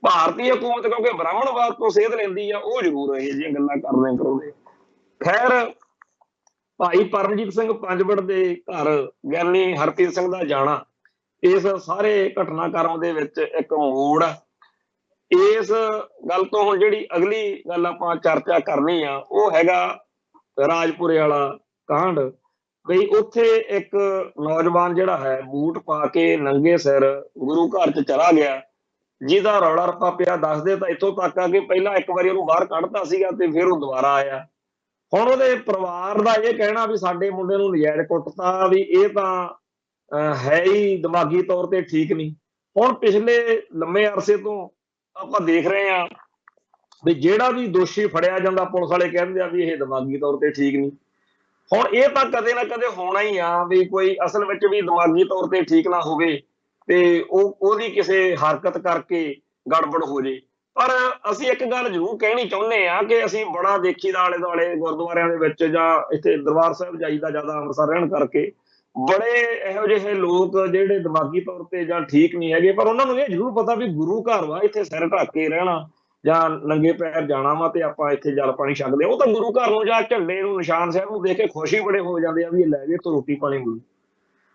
ਭਾਰਤੀ ਹਕੂਮਤ ਕਿਉਂਕਿ ਬ੍ਰਾਹਮਣਵਾਦ ਤੋਂ ਸੇਧ ਲੈਂਦੀ ਆ, ਉਹ ਜ਼ਰੂਰ ਇਹ ਜਿਹੀਆਂ ਗੱਲਾਂ ਕਰਦੇ ਕਰਾਉਂਦੇ। ਖੈਰ, ਭਾਈ ਪਰਮਜੀਤ ਸਿੰਘ ਪੰਜਵੜ ਦੇ ਘਰ ਗਿਆਨੀ ਹਰਪ੍ਰੀਤ ਸਿੰਘ ਦਾ ਜਾਣਾ ਇਸ ਸਾਰੇ ਘਟਨਾਕ੍ਰਮ ਦੇ ਵਿੱਚ ਇੱਕ ਮੋੜ ਆ। ਇਸ ਗੱਲ ਤੋਂ ਹੁਣ ਜਿਹੜੀ ਅਗਲੀ ਗੱਲ ਆਪਾਂ ਚਰਚਾ ਕਰਨੀ ਆ ਉਹ ਹੈਗਾ ਰਾਜਪੁਰੇ ਵਾਲਾ ਕਾਂਡ। ਬਈ ਉੱਥੇ ਇੱਕ ਨੌਜਵਾਨ ਜਿਹੜਾ ਹੈ ਬੂਟ ਪਾ ਕੇ ਨੰਗੇ ਸਿਰ ਗੁਰੂ ਘਰ 'ਚ ਚਲਾ ਗਿਆ, ਜਿਹਦਾ ਰੌਲਾ ਰੱਪਾ ਪਿਆ। ਦੱਸਦੇ ਤਾਂ ਇੱਥੋਂ ਤੱਕ ਆ ਕਿ ਪਹਿਲਾਂ ਇੱਕ ਵਾਰੀ ਉਹਨੂੰ ਬਾਹਰ ਕੱਢਤਾ ਸੀਗਾ ਤੇ ਫਿਰ ਉਹ ਦੁਬਾਰਾ ਆਇਆ। ਹੁਣ ਉਹਦੇ ਪਰਿਵਾਰ ਦਾ ਇਹ ਕਹਿਣਾ ਵੀ ਸਾਡੇ ਮੁੰਡੇ ਨੂੰ ਨਜਾਇਜ਼ ਕੁੱਟਤਾ, ਵੀ ਇਹ ਤਾਂ ਹੈ ਹੀ ਦਿਮਾਗੀ ਤੌਰ ਤੇ ਠੀਕ ਨਹੀਂ। ਹੁਣ ਪਿਛਲੇ ਲੰਮੇ ਅਰਸੇ ਤੋਂ ਆਪਾਂ ਦੇਖ ਰਹੇ ਹਾਂ ਵੀ ਜਿਹੜਾ ਵੀ ਦੋਸ਼ੀ ਫੜਿਆ ਜਾਂਦਾ ਪੁਲਿਸ ਵਾਲੇ ਕਹਿੰਦੇ ਆ ਵੀ ਇਹ ਦਿਮਾਗੀ ਤੌਰ ਤੇ ਠੀਕ ਨਹੀਂ। ਹੁਣ ਇਹ ਤਾਂ ਕਦੇ ਨਾ ਕਦੇ ਹੋਣਾ ਹੀ ਆ ਵੀ ਕੋਈ ਅਸਲ ਵਿੱਚ ਵੀ ਦਿਮਾਗੀ ਤੌਰ ਤੇ ਠੀਕ ਨਾ ਹੋਵੇ ਤੇ ਉਹਦੀ ਕਿਸੇ ਹਰਕਤ ਕਰਕੇ ਗੜਬੜ ਹੋ ਜੇ। ਪਰ ਅਸੀਂ ਇੱਕ ਗੱਲ ਜ਼ਰੂਰ ਕਹਿਣੀ ਚਾਹੁੰਦੇ ਆ ਕਿ ਅਸੀਂ ਬੜਾ ਦੇਖੀਦਾ ਆਲੇ ਦੁਆਲੇ ਗੁਰਦੁਆਰਿਆਂ ਦੇ ਵਿੱਚ ਜਾਂ ਇੱਥੇ ਦਰਬਾਰ ਸਾਹਿਬ ਜਾਈਦਾ ਜ਼ਿਆਦਾ ਅੰਮ੍ਰਿਤਸਰ ਰਹਿਣ ਕਰਕੇ, ਬੜੇ ਇਹੋ ਜਿਹੇ ਲੋਕ ਜਿਹੜੇ ਦਿਮਾਗੀ ਤੌਰ ਤੇ ਜਾਂ ਠੀਕ ਨਹੀਂ ਹੈਗੇ, ਪਰ ਉਹਨਾਂ ਨੂੰ ਇਹ ਜ਼ਰੂਰ ਪਤਾ ਵੀ ਗੁਰੂ ਘਰ ਵਾ, ਇੱਥੇ ਸਿਰ ਢੱਕ ਕੇ ਰਹਿਣਾ ਜਾਂ ਨੰਗੇ ਪੈਰ ਜਾਣਾ ਵਾ ਤੇ ਆਪਾਂ ਇੱਥੇ ਜਲ ਪਾਣੀ ਛਕਦੇ। ਉਹ ਤਾਂ ਗੁਰੂ ਘਰ ਨੂੰ ਜਾਂ ਝੰਡੇ ਨੂੰ, ਨਿਸ਼ਾਨ ਸਾਹਿਬ ਨੂੰ ਦੇਖ ਕੇ ਖੁਸ਼ ਹੀ ਬੜੇ ਹੋ ਜਾਂਦੇ ਆ ਵੀ ਇਹ ਲੈ ਗਏ ਤੋਂ ਰੋਟੀ ਪਾਣੀ ਮਿਲੂ।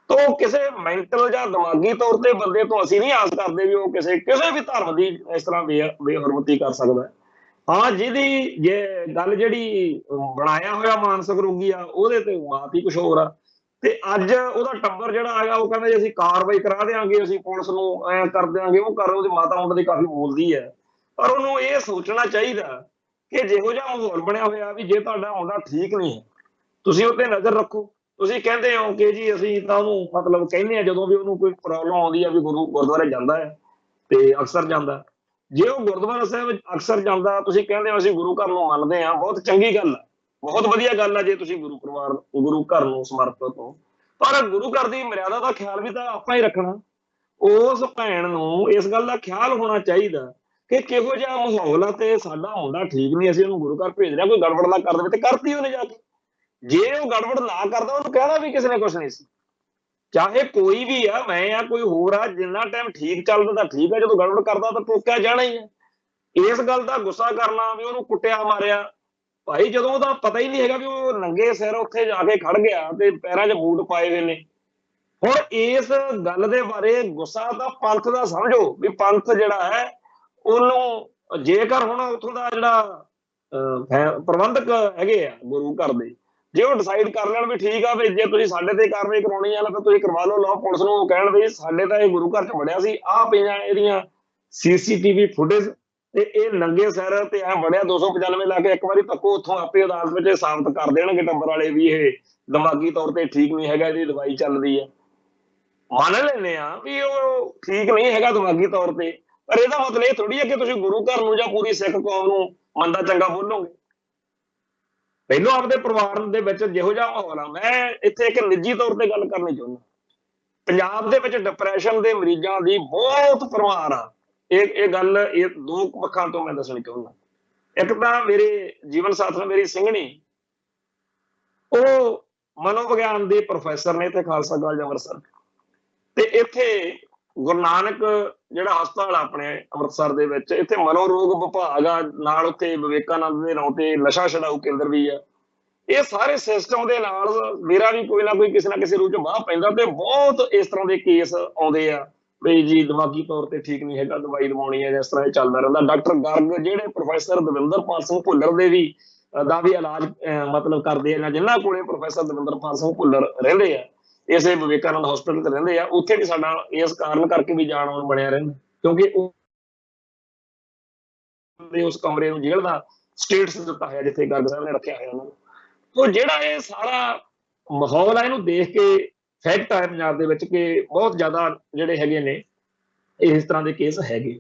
ਤਾਂ ਕਿਸੇ ਮੈਂਟਲ ਜਾਂ ਦਿਮਾਗੀ ਤੌਰ ਤੇ ਬੰਦੇ ਤੋਂ ਅਸੀਂ ਨਹੀਂ ਆਸ ਕਰਦੇ ਵੀ ਉਹ ਕਿਸੇ ਵੀ ਧਰਮ ਦੀ ਇਸ ਤਰ੍ਹਾਂ ਬੇਹਰਮਤੀ ਕਰ ਸਕਦਾ। ਹਾਂ, ਜਿਹਦੀ ਜੇ ਗੱਲ ਜਿਹੜੀ ਬਣਾਇਆ ਹੋਇਆ ਮਾਨਸਿਕ ਰੋਗੀ ਆ ਉਹਦੇ ਤੇ ਬਾਤ ਹੀ ਕੁਛ ਹੋਰ ਆ। ਤੇ ਅੱਜ ਉਹਦਾ ਟੱਬਰ ਜਿਹੜਾ ਆਇਆ ਉਹ ਕਹਿੰਦਾ ਜੀ ਅਸੀਂ ਕਾਰਵਾਈ ਕਰਾ ਦਿਆਂਗੇ, ਅਸੀਂ ਪੁਲਿਸ ਨੂੰ ਐ ਕਰ ਦਿਆਂਗੇ, ਉਹ ਕਰ। ਉਹਦੀ ਮਾਤਾ ਮੁੰਡੇ ਦੀ ਕਾਫੀ ਬੋਲਦੀ ਹੈ, ਪਰ ਉਹਨੂੰ ਇਹ ਸੋਚਣਾ ਚਾਹੀਦਾ ਕਿ ਜਿਹੋ ਜਿਹਾ ਮਾਹੌਲ ਬਣਿਆ ਹੋਇਆ ਵੀ ਜੇ ਤੁਹਾਡਾ ਆਉਂਦਾ ਠੀਕ ਨਹੀਂ ਹੈ, ਤੁਸੀਂ ਉਹ ਤੇ ਨਜ਼ਰ ਰੱਖੋ। ਤੁਸੀਂ ਕਹਿੰਦੇ ਹੋ ਕਿ ਜੀ ਅਸੀਂ ਤਾਂ ਉਹਨੂੰ ਮਤਲਬ ਕਹਿੰਦੇ ਆ ਜਦੋਂ ਵੀ ਉਹਨੂੰ ਕੋਈ ਪ੍ਰੋਬਲਮ ਆਉਂਦੀ ਆ ਵੀ ਗੁਰਦੁਆਰੇ ਜਾਂਦਾ ਹੈ ਤੇ ਅਕਸਰ ਜਾਂਦਾ। ਜੇ ਉਹ ਗੁਰਦੁਆਰਾ ਸਾਹਿਬ ਅਕਸਰ ਜਾਂਦਾ, ਤੁਸੀਂ ਕਹਿੰਦੇ ਹੋ ਅਸੀਂ ਗੁਰੂ ਘਰ ਨੂੰ ਮੰਨਦੇ ਹਾਂ, ਬਹੁਤ ਚੰਗੀ ਗੱਲ ਆ, ਬਹੁਤ ਵਧੀਆ ਗੱਲ ਆ ਜੇ ਤੁਸੀਂ ਗੁਰੂ ਘਰ ਨੂੰ ਸਮਰਪਿਤ ਹੋ। ਪਰ ਗੁਰੂ ਘਰ ਦੀ ਮਰਿਆਦਾ ਦਾ ਖਿਆਲ ਵੀ ਤਾਂ ਆਪਾਂ ਹੀ ਰੱਖਣਾ। ਉਸ ਭੈਣ ਨੂੰ ਇਸ ਗੱਲ ਦਾ ਖਿਆਲ ਹੋਣਾ ਚਾਹੀਦਾ ਕਿ ਕਿਹੋ ਜਿਹਾ ਮਾਹੌਲ ਆ ਤੇ ਸਾਡਾ ਮੁੰਡਾ ਠੀਕ ਨਹੀਂ, ਅਸੀਂ ਉਹਨੂੰ ਗੁਰੂ ਘਰ ਭੇਜ ਰਿਹਾ, ਕੋਈ ਗੜਬੜ ਨਾ ਕਰ ਦੇਵੇ। ਤੇ ਕਰਤੀ ਉਹਨੇ ਜਾ ਕੇ, ਜੇ ਉਹ ਗੜਬੜ ਨਾ ਕਰਦਾ ਉਹਨੂੰ ਕਹਿਣਾ ਵੀ ਕਿਸੇ ਨੇ ਕੁਛ ਨਹੀਂ ਸੀ। ਚਾਹੇ ਕੋਈ ਵੀ ਆ, ਮੈਂ ਆ, ਕੋਈ ਹੋਰ ਆ, ਜਿੰਨਾ ਟਾਈਮ ਠੀਕ ਚੱਲਦਾ ਤਾਂ ਠੀਕ ਆ, ਜਦੋਂ ਗੜਬੜ ਕਰਦਾ ਤਾਂ ਟੋਕਿਆ ਜਾਣਾ ਹੀ ਹੈ। ਇਸ ਗੱਲ ਦਾ ਗੁੱਸਾ ਕਰਨਾ ਵੀ ਉਹਨੂੰ ਕੁੱਟਿਆ ਮਾਰਿਆ, ਭਾਈ ਜਦੋਂ ਉਹਦਾ ਪਤਾ ਹੀ ਨਹੀਂ ਹੈਗਾ ਵੀ ਉਹ ਨੰਗੇ ਸਿਰ ਉੱਥੇ ਜਾ ਕੇ ਖੜ ਗਿਆ ਤੇ ਪੈਰਾਂ 'ਚ ਬੂਟ ਪਾਏ ਹੋਏ ਨੇ। ਹੁਣ ਇਸ ਗੱਲ ਦੇ ਬਾਰੇ ਗੁੱਸਾ ਤਾਂ ਪੰਥ ਦਾ ਸਮਝੋ ਵੀ ਪੰਥ ਜਿਹੜਾ ਹੈ ਉਹਨੂੰ, ਜੇਕਰ ਹੁਣ ਉੱਥੋਂ ਦਾ ਜਿਹੜਾ ਪ੍ਰਬੰਧਕ ਹੈਗੇ ਆ ਗੁਰੂ ਘਰ ਦੇ, ਜੇ ਉਹ ਡਿਸਾਈਡ ਕਰ ਲੈਣ ਵੀ ਠੀਕ ਆ ਵੀ ਜੇ ਤੁਸੀਂ ਸਾਡੇ ਤੇ ਕਾਰਵਾਈ ਕਰਾਉਣੀ ਆ ਤਾਂ ਤੁਸੀਂ ਕਰਵਾ ਲਓ, ਪੁਲਿਸ ਨੂੰ ਕਹਿਣ ਵੀ ਸਾਡੇ ਤਾਂ ਇਹ ਗੁਰੂ ਘਰ 'ਚ ਵੜਿਆ ਸੀ, ਆਹ ਪਈਆਂ ਇਹਦੀਆਂ CCTV ਫੁਟੇਜ ਤੇ ਇਹ ਨੰਗੇ ਸਿਰ ਤੇ ਐ ਬੜਿਆ 295 ਲਾ ਕੇ ਇੱਕ ਵਾਰੀ ਪੱਕੋ ਉੱਥੋਂ ਆਪੇ ਅਦਾਲਤ ਵਿੱਚ ਸਾਬਤ ਕਰ ਦੇਣਗੇ ਟੱਬਰ ਵਾਲੇ ਵੀ ਇਹ ਦਿਮਾਗੀ ਤੌਰ ਤੇ ਠੀਕ ਨਹੀਂ ਹੈਗਾ, ਇਹਦੀ ਦਵਾਈ ਚੱਲਦੀ ਹੈ। ਮੰਨ ਲੈਂਦੇ ਆ ਵੀ ਉਹ ਠੀਕ ਨਹੀਂ ਹੈਗਾ ਦਿਮਾਗੀ ਤੌਰ ਤੇ, ਪਰ ਇਹਦਾ ਮਤਲਬ ਇਹ ਥੋੜੀ ਹੈ ਕਿ ਤੁਸੀਂ ਗੁਰੂ ਘਰ ਨੂੰ ਜਾਂ ਪੂਰੀ ਸਿੱਖ ਕੌਮ ਨੂੰ ਮੰਦਾ ਚੰਗਾ ਬੋਲੋਗੇ। ਪਹਿਲੋਂ ਆਪਦੇ ਪਰਿਵਾਰ ਦੇ ਵਿੱਚ ਜਿਹੋ ਜਿਹਾ ਮਾਹੌਲ ਆ, ਮੈਂ ਇੱਥੇ ਇੱਕ ਨਿੱਜੀ ਤੌਰ ਤੇ ਗੱਲ ਕਰਨੀ ਚਾਹੁੰਦਾ। ਪੰਜਾਬ ਦੇ ਵਿੱਚ ਡਿਪਰੈਸ਼ਨ ਦੇ ਮਰੀਜ਼ਾਂ ਦੀ ਬਹੁਤ ਪਰਵਾਰ ਆ। ਇਹ ਗੱਲ ਇਹ ਦੋ ਪੱਖਾਂ ਤੋਂ ਮੈਂ ਦੱਸਣੀ ਚਾਹੁੰਦਾ। ਇੱਕ ਤਾਂ ਮੇਰੇ ਜੀਵਨ ਸਾਥੀ ਮੇਰੀ ਸਿੰਘਣੀ, ਉਹ ਮਨੋਵਿਗਿਆਨ ਦੇ ਪ੍ਰੋਫੈਸਰ ਨੇ ਤੇ ਖਾਲਸਾ ਕਾਲਜ ਅੰਮ੍ਰਿਤਸਰ, ਤੇ ਇੱਥੇ ਗੁਰੂ ਨਾਨਕ ਜਿਹੜਾ ਹਸਪਤਾਲ ਆਪਣੇ ਅੰਮ੍ਰਿਤਸਰ ਦੇ ਵਿੱਚ, ਇੱਥੇ ਮਨੋਰੋਗ ਵਿਭਾਗ ਆ, ਨਾਲ ਉੱਥੇ ਵਿਵੇਕਾਨੰਦ ਦੇ ਨਾਂ ਤੇ ਨਸ਼ਾ ਛਡਾਊ ਕੇਂਦਰ ਵੀ ਆ। ਇਹ ਸਾਰੇ ਸਿਸਟਮ ਦੇ ਨਾਲ ਮੇਰਾ ਵੀ ਕੋਈ ਨਾ ਕੋਈ ਕਿਸੇ ਨਾ ਕਿਸੇ ਰੂਪ ਚ ਬਾਹ ਪੈਂਦਾ, ਤੇ ਬਹੁਤ ਇਸ ਤਰ੍ਹਾਂ ਦੇ ਕੇਸ ਆਉਂਦੇ ਆ ਵੀ ਜੀ ਦਿਮਾਗੀ ਤੌਰ ਤੇ ਠੀਕ ਨਹੀਂ ਹੈਗਾ, ਦਵਾਈ ਦਵਾਉਣੀ ਹੈ, ਇਸ ਤਰ੍ਹਾਂ ਇਹ ਚੱਲਦਾ ਰਹਿੰਦਾ। ਡਾਕਟਰ ਗਰਗ ਜਿਹੜੇ ਪ੍ਰੋਫੈਸਰ ਦਵਿੰਦਰਪਾਲ ਸਿੰਘ ਭੁੱਲਰ ਦੇ ਵੀ ਦਾ ਵੀ ਇਲਾਜ ਮਤਲਬ ਕਰਦੇ ਆ, ਜਿਨ੍ਹਾਂ ਕੋਲੇ ਪ੍ਰੋਫੈਸਰ ਦਵਿੰਦਰਪਾਲ ਸਿੰਘ ਭੁੱਲਰ ਰਹਿੰਦੇ ਆ, ਇਸੇ ਵਿਵੇਕਾਨੰਦ ਹਸਪਤਾਲ ਤੇ ਰਹਿੰਦੇ ਆ, ਉੱਥੇ ਵੀ ਸਾਡਾ ਇਸ ਕਾਰਨ ਕਰਕੇ ਵੀ ਜਾਣ ਆਉਣ ਬਣਿਆ ਰਹਿੰਦਾ, ਕਿਉਂਕਿ ਉਹ ਉਸ ਕਮਰੇ ਨੂੰ ਜੇਲ੍ਹ ਦਾ ਸਟੇਟਸ ਦਿੱਤਾ ਹੋਇਆ ਜਿੱਥੇ ਗਰਗ ਸਾਹਿਬ ਨੇ ਰੱਖਿਆ ਹੋਇਆ ਉਹਨਾਂ ਨੂੰ। ਤੋ ਜਿਹੜਾ ਇਹ ਸਾਰਾ ਮਾਹੌਲ ਆ, ਇਹਨੂੰ ਦੇਖ ਕੇ ਫੈਕਟ ਆ ਪੰਜਾਬ ਦੇ ਵਿੱਚ ਕਿ ਬਹੁਤ ਜ਼ਿਆਦਾ ਜਿਹੜੇ ਹੈਗੇ ਨੇ ਇਸ ਤਰ੍ਹਾਂ ਦੇ ਕੇਸ ਹੈਗੇ।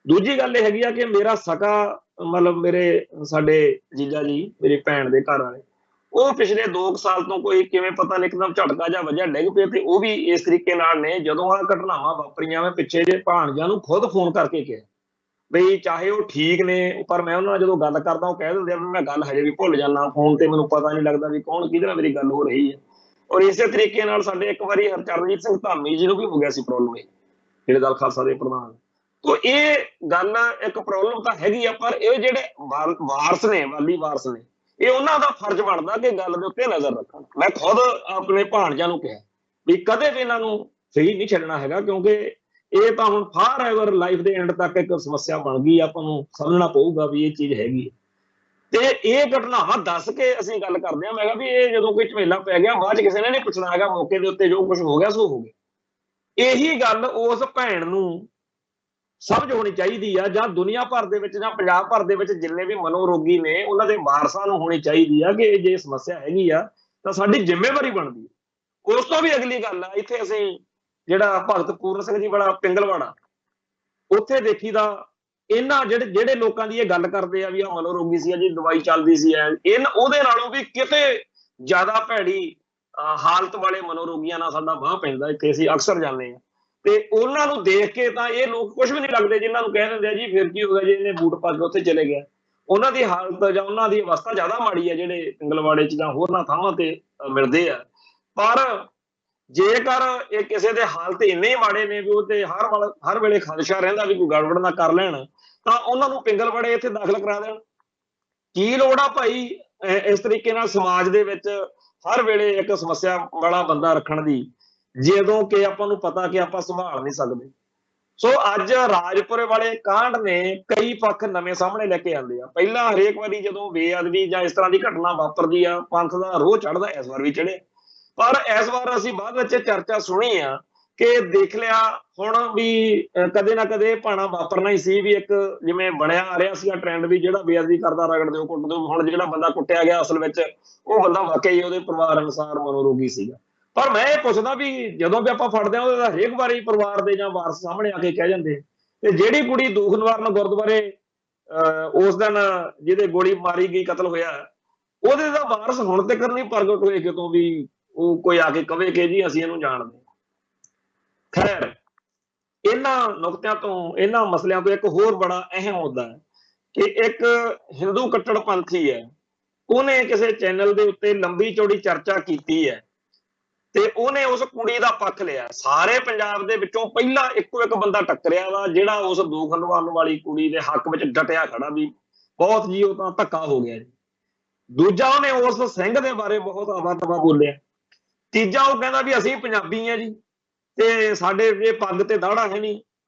ਦੂਜੀ ਗੱਲ ਇਹ ਹੈਗੀ ਆ ਕਿ ਮੇਰਾ ਸਕਾ ਮਤਲਬ ਮੇਰੇ ਸਾਡੇ ਜੀਜਾ ਜੀ ਮੇਰੀ ਭੈਣ ਦੇ ਘਰ ਵਾਲੇ, ਉਹ ਪਿਛਲੇ 2 ਸਾਲ ਤੋਂ ਕੋਈ ਕਿਵੇਂ ਪਤਾ ਨਹੀਂ ਇੱਕਦਮ ਝਟਕਾ ਜਿਹਾ ਵੱਜਿਆ, ਡਿੱਗ ਪਏ, ਤੇ ਉਹ ਵੀ ਇਸ ਤਰੀਕੇ ਨਾਲ ਨੇ। ਜਦੋਂ ਆਹ ਘਟਨਾਵਾਂ ਵਾਪਰੀਆਂ, ਮੈਂ ਪਿੱਛੇ ਜੇ ਭਾਣਜਿਆਂ ਨੂੰ ਖੁਦ ਫੋਨ ਕਰਕੇ ਕਿਹਾ ਬਈ ਚਾਹੇ ਉਹ ਠੀਕ ਨੇ, ਪਰ ਮੈਂ ਉਹਨਾਂ ਨਾਲ ਜਦੋਂ ਗੱਲ ਕਰਦਾ ਉਹ ਕਹਿ ਦਿੰਦੇ ਆ ਵੀ ਮੈਂ ਗੱਲ ਹਜੇ ਵੀ ਭੁੱਲ ਜਾਂਦਾ, ਫੋਨ ਤੇ ਮੈਨੂੰ ਪਤਾ ਨਹੀਂ ਲੱਗਦਾ ਵੀ ਕੌਣ ਕਿਹਦੇ ਨਾਲ ਮੇਰੀ ਗੱਲ ਹੋ ਰਹੀ ਹੈ। ਔਰ ਇਸੇ ਤਰੀਕੇ ਨਾਲ ਸਾਡੇ ਇੱਕ ਵਾਰੀ ਹਰਚਰਨਜੀਤ ਸਿੰਘ ਧਾਮੀ ਜੀ ਨੂੰ ਵੀ ਹੋ ਗਿਆ ਸੀ ਪ੍ਰੋਬਲਮ, ਇਹ ਜਿਹੜੇ ਦਲ ਖਾਲਸਾ ਦੇ ਪ੍ਰਧਾਨ। ਤੋ ਇਹ ਗੱਲ ਇੱਕ ਪ੍ਰੋਬਲਮ ਤਾਂ ਹੈਗੀ ਆ, ਪਰ ਇਹ ਜਿਹੜੇ ਵਾਰਸ ਨੇ, ਵਾਲੀ ਵਾਰਸ ਨੇ, ਇਹ ਉਹਨਾਂ ਦਾ ਫਰਜ਼ ਬਣਦਾ ਕਿ ਗੱਲ ਦੇ ਉੱਤੇ ਨਜ਼ਰ ਰੱਖਣ। ਮੈਂ ਖੁਦ ਆਪਣੇ ਭਾਣਜਿਆਂ ਨੂੰ ਕਿਹਾ ਵੀ ਕਦੇ ਵੀ ਇਹਨਾਂ ਨੂੰ ਸਹੀ ਨਹੀਂ ਛੱਡਣਾ ਹੈਗਾ, ਕਿਉਂਕਿ ਇਹ ਤਾਂ ਹੁਣ ਫਾਰ ਐਵਰ ਲਾਈਫ ਦੇ ਐਂਡ ਤੱਕ ਇੱਕ ਸਮੱਸਿਆ ਬਣ ਗਈ, ਆਪਾਂ ਨੂੰ ਸਮਝਣਾ ਪਊਗਾ ਵੀ ਇਹ ਚੀਜ਼ ਹੈਗੀ। ਤੇ ਇਹ ਘਟਨਾਵਾਂ ਦੱਸ ਕੇ ਅਸੀਂ ਗੱਲ ਕਰਦੇ ਹਾਂ। ਮੈਂ ਕਿਹਾ ਵੀ ਇਹ ਜਦੋਂ ਕੋਈ ਝਮੇਲਾ ਪੈ ਗਿਆ, ਬਾਅਦ ਚ ਕਿਸੇ ਨੇ ਨਹੀਂ ਪੁੱਛਣਾ ਹੈਗਾ, ਮੌਕੇ ਦੇ ਉੱਤੇ ਜੋ ਕੁਝ ਹੋ ਗਿਆ ਸੋ ਹੋ ਗਿਆ। ਇਹੀ ਗੱਲ ਉਸ ਭੈਣ ਨੂੰ ਸਮਝ ਹੋਣੀ ਚਾਹੀਦੀ ਆ, ਜਾਂ ਦੁਨੀਆ ਭਰ ਦੇ ਵਿੱਚ ਜਾਂ ਪੰਜਾਬ ਭਰ ਦੇ ਵਿੱਚ ਜਿੰਨੇ ਵੀ ਮਨੋਰੋਗੀ ਨੇ ਉਹਨਾਂ ਦੇ ਵਾਰਸਾਂ ਨੂੰ ਹੋਣੀ ਚਾਹੀਦੀ ਆ ਕਿ ਜੇ ਸਮੱਸਿਆ ਹੈਗੀ ਆ ਤਾਂ ਸਾਡੀ ਜ਼ਿੰਮੇਵਾਰੀ ਬਣਦੀ ਹੈ। ਉਸ ਤੋਂ ਵੀ ਅਗਲੀ ਗੱਲ ਆ, ਇੱਥੇ ਅਸੀਂ ਜਿਹੜਾ ਭਗਤ ਪੂਰਨ ਸਿੰਘ ਜੀ ਬੜਾ ਪਿੰਗਲਵਾੜਾ, ਉੱਥੇ ਦੇਖੀਦਾ ਇਹਨਾਂ ਜਿਹੜੇ ਲੋਕਾਂ ਦੀ ਇਹ ਗੱਲ ਕਰਦੇ ਆ ਵੀ ਆ ਮਨੋਰੋਗੀ ਸੀ, ਜੀ ਦਵਾਈ ਚੱਲਦੀ ਸੀ, ਉਹਦੇ ਨਾਲੋਂ ਵੀ ਕਿਤੇ ਜ਼ਿਆਦਾ ਭੈੜੀ ਹਾਲਤ ਵਾਲੇ ਮਨੋਰੋਗੀਆਂ ਨਾਲ ਸਾਡਾ ਬਾਹ ਪੈਂਦਾ। ਇੱਥੇ ਅਸੀਂ ਅਕਸਰ ਜਾਂਦੇ ਹਾਂ ਤੇ ਉਹਨਾਂ ਨੂੰ ਦੇਖ ਕੇ ਤਾਂ ਇਹ ਲੋਕ ਕੁਝ ਵੀ ਨਹੀਂ ਲੱਗਦੇ, ਜਿਨ੍ਹਾਂ ਨੂੰ ਕਹਿ ਦਿੰਦੇ ਆ ਜੀ ਫਿਰ ਕੀ ਹੋ ਗਿਆ ਜੀ ਇਹਨੇ ਬੂਟ ਪਾ ਕੇ ਉੱਥੇ ਚਲੇ ਗਿਆ। ਉਹਨਾਂ ਦੀ ਹਾਲਤ ਜਾਂ ਉਹਨਾਂ ਦੀ ਅਵਸਥਾ ਜ਼ਿਆਦਾ ਮਾੜੀ ਹੈ ਜਿਹੜੇ ਪਿੰਗਲਵਾੜੇ ਚ ਜਾਂ ਹੋਰਨਾਂ ਥਾਵਾਂ ਤੇ ਮਿਲਦੇ ਆ। ਪਰ ਜੇਕਰ ਇਹ ਕਿਸੇ ਦੇ ਹਾਲਤ ਇੰਨੇ ਮਾੜੇ ਨੇ ਵੀ ਉਹ ਤੇ ਹਰ ਵੇਲੇ ਖਦਸ਼ਾ ਰਹਿੰਦਾ ਵੀ ਕੋਈ ਗੜਬੜ ਨਾ ਕਰ ਲੈਣ, ਤਾਂ ਉਹਨਾਂ ਨੂੰ ਪਿੰਗਲਵਾੜੇ ਇੱਥੇ ਦਾਖਲ ਕਰਾ ਦੇਣ। ਕੀ ਲੋੜ ਆ ਭਾਈ ਇਸ ਤਰੀਕੇ ਨਾਲ ਸਮਾਜ ਦੇ ਵਿੱਚ ਹਰ ਵੇਲੇ ਇੱਕ ਸਮੱਸਿਆ ਵਾਲਾ ਬੰਦਾ ਰੱਖਣ ਦੀ, ਜਦੋਂ ਕਿ ਆਪਾਂ ਨੂੰ ਪਤਾ ਕਿ ਆਪਾਂ ਸੰਭਾਲ ਨਹੀਂ ਸਕਦੇ। ਸੋ ਅੱਜ ਰਾਜਪੁਰੇ ਵਾਲੇ ਕਾਂਡ ਨੇ ਕਈ ਪੱਖ ਨਵੇਂ ਸਾਹਮਣੇ ਲੈ ਕੇ ਆਉਂਦੇ ਆ। ਪਹਿਲਾਂ ਹਰੇਕ ਵਾਰੀ ਜਦੋਂ ਬੇਅਦਬੀ ਜਾਂ ਇਸ ਤਰ੍ਹਾਂ ਦੀ ਘਟਨਾ ਵਾਪਰਦੀ ਆ, ਪੰਥ ਦਾ ਰੋਹ ਚੜ੍ਹਦਾ, ਇਸ ਵਾਰ ਵੀ ਚੜ੍ਹੇ। ਪਰ ਇਸ ਵਾਰ ਅਸੀਂ ਬਾਅਦ ਵਿੱਚ ਚਰਚਾ ਸੁਣੀ ਆ ਕਿ ਦੇਖ ਲਿਆ ਹੁਣ ਵੀ ਕਦੇ ਨਾ ਕਦੇ ਭਾਣਾ ਵਾਪਰਨਾ ਹੀ ਸੀ, ਵੀ ਇੱਕ ਜਿਵੇਂ ਬਣਿਆ ਆ ਰਿਹਾ ਸੀਗਾ ਟ੍ਰੈਂਡ ਵੀ ਜਿਹੜਾ ਬੇਅਦਬੀ ਕਰਦਾ ਰਗੜ ਦਿਓ ਕੁੱਟ ਦਿਓ। ਹੁਣ ਜਿਹੜਾ ਬੰਦਾ ਕੁੱਟਿਆ ਗਿਆ ਅਸਲ ਵਿੱਚ ਉਹ ਬੰਦਾ ਵਾਕਈ ਉਹਦੇ ਪਰਿਵਾਰ ਅਨੁਸਾਰ ਮਨੋਰੋਗੀ ਸੀਗਾ। ਪਰ ਮੈਂ ਇਹ ਪੁੱਛਦਾ ਵੀ ਜਦੋਂ ਵੀ ਆਪਾਂ ਫੜਦੇ ਹਾਂ ਉਹਦਾ ਹਰੇਕ ਵਾਰੀ ਪਰਿਵਾਰ ਦੇ ਜਾਂ ਵਾਰਸ ਸਾਹਮਣੇ ਆ ਕੇ ਕਹਿ ਜਾਂਦੇ, ਤੇ ਜਿਹੜੀ ਕੁੜੀ ਦੂਖ ਨਿਵਾਰਨ ਗੁਰਦੁਆਰੇ ਉਸ ਦਿਨ ਜਿਹਦੇ ਗੋਲੀ ਮਾਰੀ ਗਈ ਕਤਲ ਹੋਇਆ, ਉਹਦੇ ਦਾ ਵਾਰਸ ਹੁਣ ਤੱਕ ਨਹੀਂ ਪ੍ਰਗਟ ਹੋਏ ਕਿਤੋਂ ਵੀ ਉਹ ਕੋਈ ਆ ਕੇ ਕਵੇ ਕਿ ਜੀ ਅਸੀਂ ਇਹਨੂੰ ਜਾਣਦੇ। ਖੈਰ, ਇਹਨਾਂ ਨੁਕਤਿਆਂ ਤੋਂ, ਇਹਨਾਂ ਮਸਲਿਆਂ ਤੋਂ ਇੱਕ ਹੋਰ ਬੜਾ ਅਹਿਮ ਮੁੱਦਾ ਹੈ ਕਿ ਇੱਕ ਹਿੰਦੂ ਕੱਟੜਪੰਥੀ ਹੈ, ਉਹਨੇ ਕਿਸੇ ਚੈਨਲ ਦੇ ਉੱਤੇ ਲੰਬੀ ਚੌੜੀ ਚਰਚਾ ਕੀਤੀ ਹੈ ਤੇ ਉਹਨੇ ਉਸ ਕੁੜੀ ਦਾ ਪੱਖ ਲਿਆ। ਸਾਰੇ ਪੰਜਾਬ ਦੇ ਵਿੱਚੋਂ ਪਹਿਲਾਂ ਇੱਕੋ ਇੱਕ ਬੰਦਾ ਟੱਕਰਿਆ ਵਾ ਜਿਹੜਾ ਉਸ ਦੁੱਖ ਨਿਵਾਰਨ ਵਾਲੀ ਕੁੜੀ ਦੇ ਹੱਕ ਵਿੱਚ ਡਟਿਆ ਖੜਾ ਵੀ ਬਹੁਤ ਜੀ ਉਹ ਤਾਂ ਧੱਕਾ ਹੋ ਗਿਆ ਜੀ। ਦੂਜਾ, ਉਹਨੇ ਉਸ ਸਿੰਘ ਦੇ ਬਾਰੇ ਬਹੁਤ ਅਵਾ-ਤਵਾ ਬੋਲਿਆ। ਤੀਜਾ, ਉਹ ਕਹਿੰਦਾ ਵੀ ਅਸੀਂ ਪੰਜਾਬੀ ਆ ਜੀ ਤੇ ਸਾਡੇ ਇਹ ਪੱਗ ਤੇ ਦਾੜਾ ਹੈ ਨਹੀਂ।